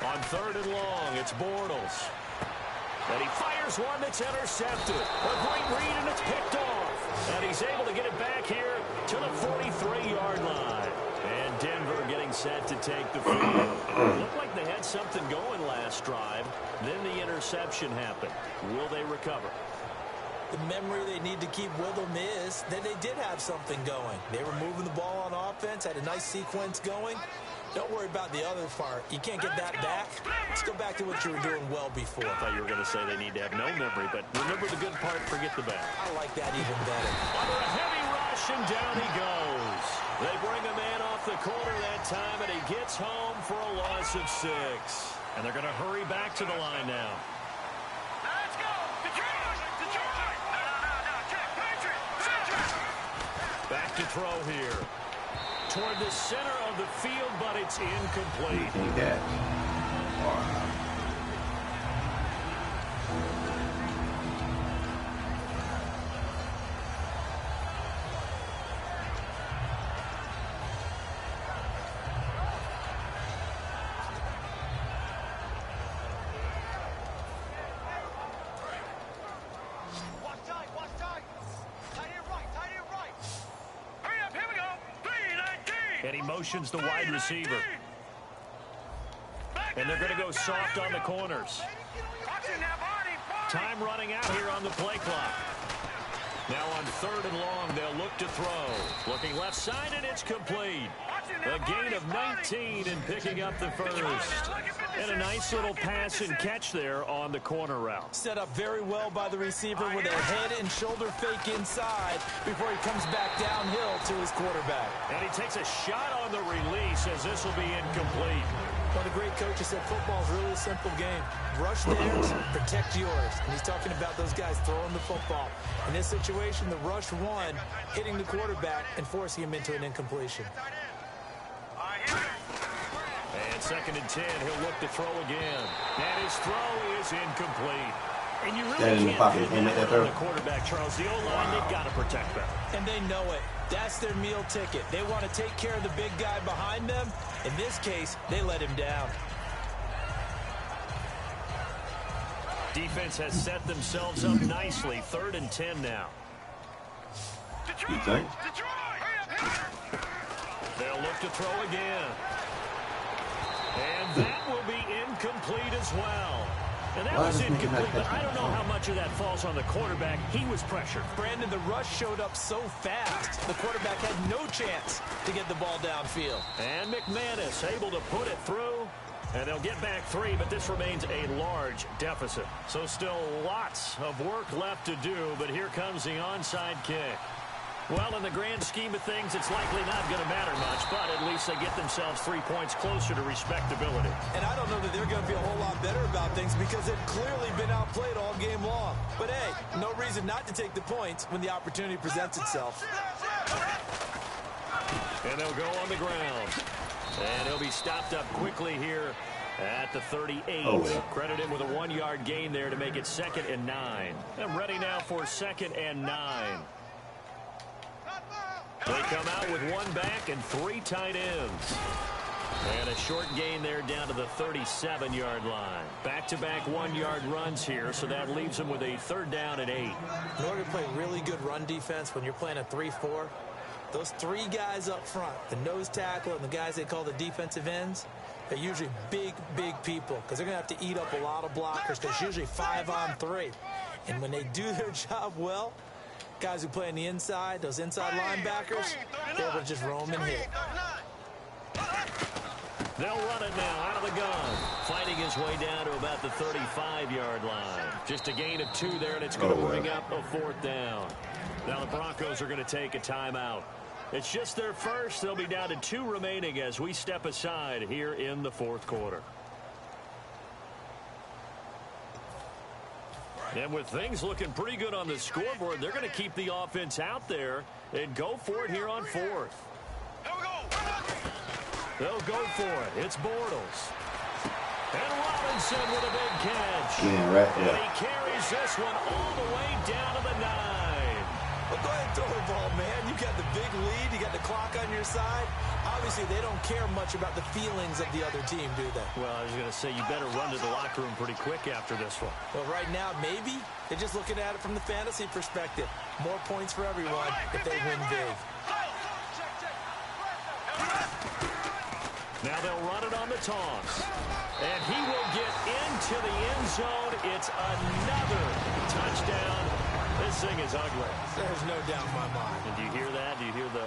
On 3rd and long, it's Bortles. And he fires one that's intercepted. A great read, and it's picked off. And he's able to get it back here to the 43-yard line. And Denver getting set to take the field. Looked like they had something going last drive. Then the interception happened. Will they recover? The memory they need to keep with them is that they did have something going. They were moving the ball on offense, had a nice sequence going. Don't worry about the other part. You can't get that back. Let's go back to what you were doing well before. I thought you were going to say they need to have no memory, but remember the good part, forget the bad. I like that even better. Under a heavy rush, and down he goes. They bring a man off the corner that time, and he gets home for a loss of 6. And they're going to hurry back to the line now. Let's go! Detroit! Back to throw here. Toward the center of the field, but it's incomplete. And he motions the wide receiver. And they're going to go soft on the corners. Time running out here on the play clock. Now on 3rd and long, they'll look to throw. Looking left side, and it's complete. A gain of 19 and picking up the first. And a nice little pass and catch there on the corner route. Set up very well by the receiver with a head and shoulder fake inside before he comes back downhill to his quarterback. And he takes a shot on the release as this will be incomplete. One of the great coaches said football is really a simple game. Rush theirs, protect yours. And he's talking about those guys throwing the football. In this situation, the rush one, hitting the quarterback and forcing him into an incompletion. And 2nd and 10, he'll look to throw again. And his throw is incomplete. And you really can't pin that on the quarterback, Charles. The O-line, they've got to protect them. And they know it. That's their meal ticket. They want to take care of the big guy behind them. In this case, they let him down. Defense has set themselves up nicely. 3rd and 10 now. You think? They'll look to throw again. And that will be incomplete as well. And that was incomplete, but I don't know how much of that falls on the quarterback. He was pressured. Brandon, the rush showed up so fast, the quarterback had no chance to get the ball downfield. And McManus able to put it through. And they'll get back 3, but this remains a large deficit. So still lots of work left to do, but here comes the onside kick. Well, in the grand scheme of things, it's likely not going to matter much, but at least they get themselves 3 points closer to respectability. And I don't know that they're going to be a whole lot better about things because they've clearly been outplayed all game long. But, hey, no reason not to take the points when the opportunity presents itself. And they'll go on the ground. And he'll be stopped up quickly here at the 38. Oh, yeah. Credit him with a 1-yard gain there to make it 2nd and 9. And ready now for 2nd and 9. They come out with 1 back and 3 tight ends. And a short gain there down to the 37-yard line. Back-to-back 1-yard runs here, so that leaves them with a 3rd down and 8. In order to play really good run defense when you're playing a 3-4, those 3 guys up front, the nose tackle and the guys they call the defensive ends, they're usually big, big people because they're going to have to eat up a lot of blockers because usually 5 on 3. And when they do their job well, guys who play on the inside, those inside linebackers, they're able to just roam and hit. They'll run it now out of the gun. Fighting his way down to about the 35-yard line. Just a gain of 2 there, and it's going to bring up a 4th down. Now the Broncos are going to take a timeout. It's just their first. They'll be down to 2 remaining as we step aside here in the 4th quarter. And with things looking pretty good on the scoreboard, they're going to keep the offense out there and go for it here on 4th. They'll go for it. It's Bortles. And Robinson with a big catch. Yeah, right, yeah. And he carries this one all the way down to the 9. Well, go ahead and throw the ball, man. You got the big lead. You got the clock on your side. Obviously, they don't care much about the feelings of the other team, do they? Well, I was going to say, you better run to the locker room pretty quick after this one. Well, right now, maybe. They're just looking at it from the fantasy perspective. More points for everyone if they win big. Now they'll run it on the toss. And he will get into the end zone. It's another touchdown. This thing is ugly. There's no doubt in my mind. And do you hear that? Do you hear the...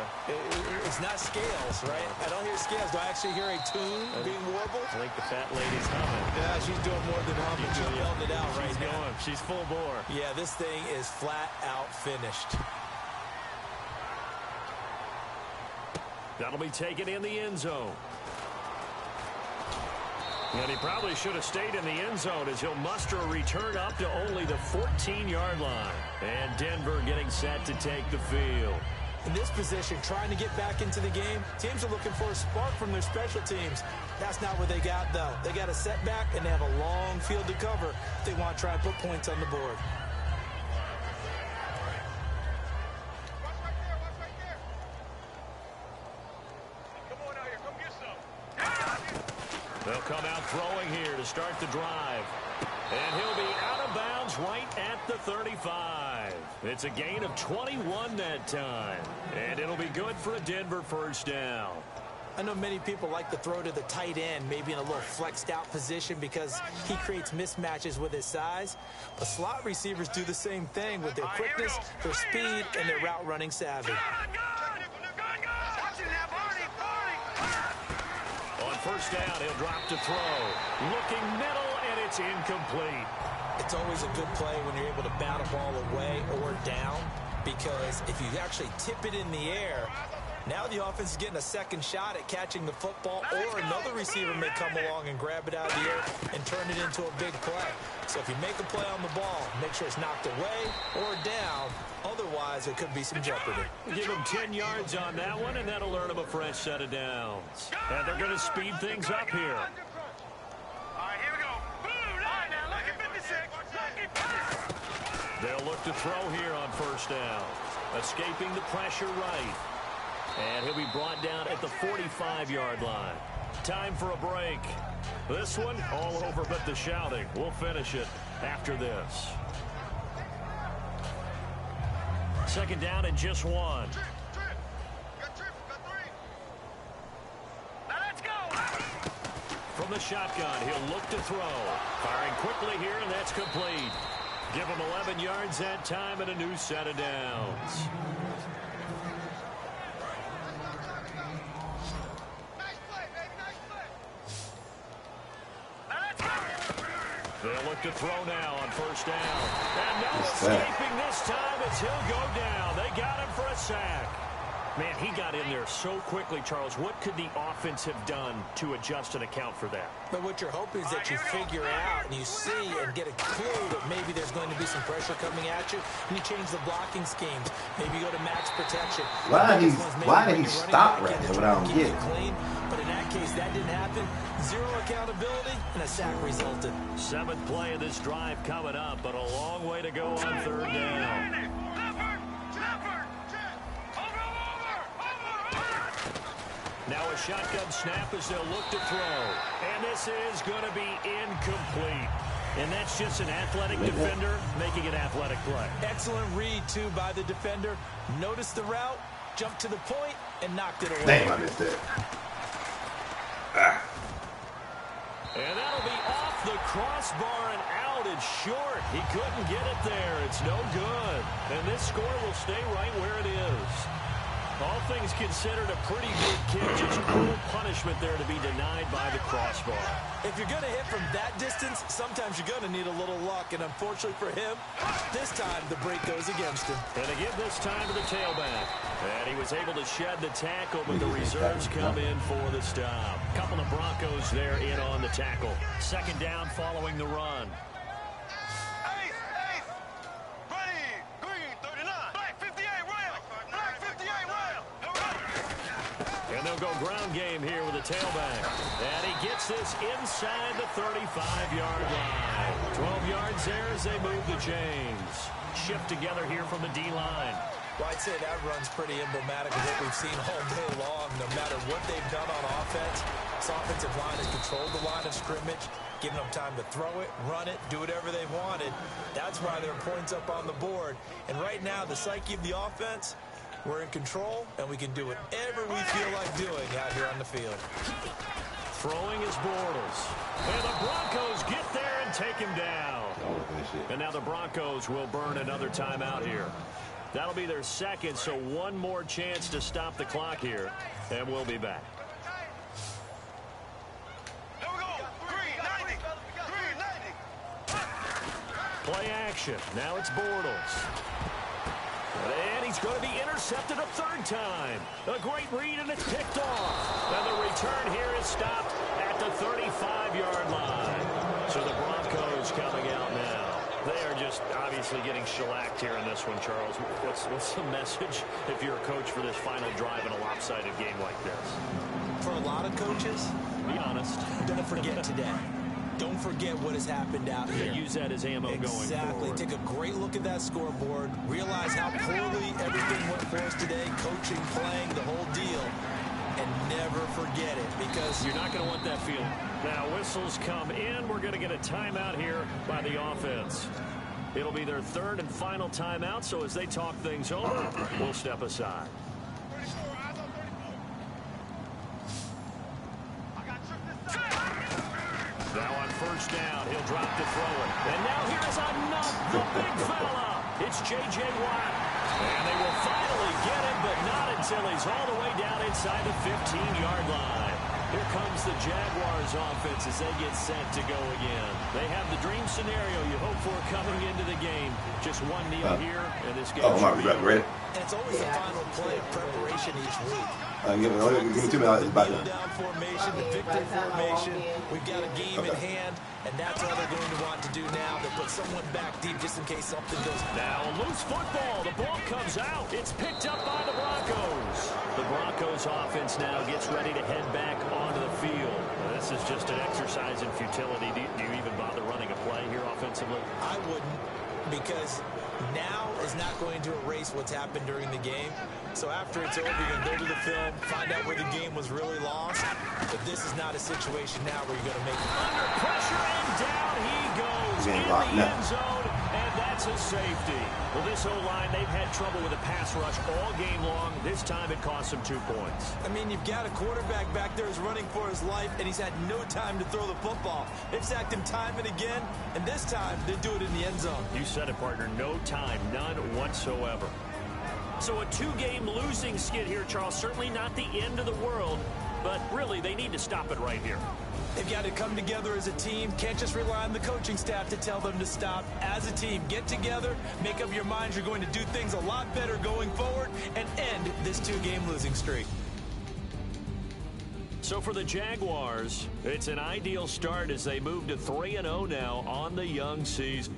It's not scales, right? I don't hear scales. Do I actually hear a tune being warbled? I think the fat lady's humming. Yeah, she's doing more than humming. She's belting it out right now. Going. She's full bore. Yeah, this thing is flat out finished. That'll be taken in the end zone. And he probably should have stayed in the end zone as he'll muster a return up to only the 14-yard line. And Denver getting set to take the field. In this position, trying to get back into the game, teams are looking for a spark from their special teams. That's not what they got, though. They got a setback, and they have a long field to cover if they want to try and put points on the board. They'll come out throwing here to start the drive. And he'll be out of bounds right at the 35. It's a gain of 21 that time. And it'll be good for a Denver 1st down. I know many people like to throw to the tight end, maybe in a little flexed out position because he creates mismatches with his size. But slot receivers do the same thing with their quickness, their speed, and their route running savvy. On 1st down, he'll drop to throw. Looking middle, and it's incomplete. It's always a good play when you're able to bat a ball away or down because if you actually tip it in the air, now the offense is getting a second shot at catching the football, or another receiver may come along and grab it out of the air and turn it into a big play. So if you make a play on the ball, make sure it's knocked away or down. Otherwise, there could be some jeopardy. Give them 10 yards on that one, and that'll earn them a fresh set of downs. And they're going to speed things up here. All right, here we go. All right, now look at 56. They'll look to throw here on first down. Escaping the pressure right. And he'll be brought down at the 45-yard line. Time for a break. This one, all over but the shouting. We'll finish it after this. Second down and just one. Now let's go. From the shotgun, he'll look to throw. Firing quickly here, and that's complete. Give him 11 yards that time and a new set of downs. They'll look to throw now on first down. And no escaping this time as he'll go down. They got him for a sack. Man, he got in there so quickly, Charles. What could the offense have done to adjust and account for that? But what you're hoping is that you figure out and you see and get a clue that maybe there's going to be some pressure coming at you, and you change the blocking schemes. Maybe you go to max protection. Why did he stop right there? What I don't get. But in that case, that didn't happen. Zero accountability, and a sack resulted. Seventh play of this drive coming up, but a long way to go on third down. Now a shotgun snap as they'll look to throw. And this is going to be incomplete. And that's just an athletic defender making an athletic play. Excellent read, too, by the defender. Noticed the route, jumped to the point, and knocked it away. Damn, I missed that. And that'll be off the crossbar and out. It's short. He couldn't get it there. It's no good. And this score will stay right where it is. All things considered, a pretty big kick. Just cruel punishment there to be denied by the crossbar. If you're going to hit from that distance, sometimes you're going to need a little luck. And unfortunately for him, this time the break goes against him. And again this time to the tailback. And he was able to shed the tackle, but the reserves come in for the stop. Couple of Broncos there in on the tackle. Second down following the run. And they'll go ground game here with a tailback. And he gets this inside the 35-yard line. 12 yards there as they move the chains. Shift together here from the D-line. Well, I'd say that run's pretty emblematic of what we've seen all day long. No matter what they've done on offense, this offensive line has controlled the line of scrimmage, giving them time to throw it, run it, do whatever they wanted. That's why there are points up on the board. And right now, the psyche of the offense, we're in control, and we can do whatever we feel like doing out here on the field. Throwing is Bortles. And the Broncos get there and take him down. And now the Broncos will burn another timeout here. That'll be their second, so one more chance to stop the clock here, and we'll be back. Here we go. Green 90. Play action. Now it's Bortles. And he's going to be intercepted a third time. A great read, and it's picked off. And the return here is stopped at the 35-yard line. So the Broncos coming out now. They are just obviously getting shellacked here in this one, Charles. What's the message if you're a coach for this final drive in a lopsided game like this? For a lot of coaches, be honest. Don't forget today. Don't forget what has happened out here. Use that as ammo going forward. Exactly. Take a great look at that scoreboard. Realize how poorly everything went for us today. Coaching, playing, the whole deal. And never forget it, because you're not going to want that feeling. Now whistles come in. We're going to get a timeout here by the offense. It'll be their third and final timeout, so as they talk things over, we'll step aside. Now on first down, he'll drop to throw it. And now here's another big fella. It's J.J. Watt. And they will finally get him, but not until he's all the way down inside the 15-yard line. Here comes the Jaguars offense as they get set to go again. They have the dream scenario you hope for coming into the game. Just one kneel here, and this game my ready. And it's always the final play of preparation each week. Give me 2 minutes. It's about The down formation, the victory formation. We've got a game in hand, and that's all they're going to want to do now. They'll put someone back deep just in case something goes. Now loose football. The ball comes out. It's picked up by the Broncos. The Broncos offense now gets ready to head back onto the field. This is just an exercise in futility. Do you even bother running a play here offensively? I wouldn't, because now is not going to erase what's happened during the game. So after it's over, you're going to go to the film, find out where the game was really lost. But this is not a situation now where you're going to make it. Under pressure, and down he goes in the end zone, and that's a safety. Well, this O-line, they've had trouble with a pass rush all game long. This time it cost them 2 points. I mean, you've got a quarterback back there who's running for his life, and he's had no time to throw the football. They've sacked him time and again, and this time they do it in the end zone. You said it, partner. No time, none whatsoever. So a 2-game losing skid here, Charles. Certainly not the end of the world, but really they need to stop it right here. They've got to come together as a team. Can't just rely on the coaching staff to tell them to stop. As a team, get together, make up your minds you're going to do things a lot better going forward, and end this 2-game losing streak. So for the Jaguars, it's an ideal start as they move to 3-0 now on the young season.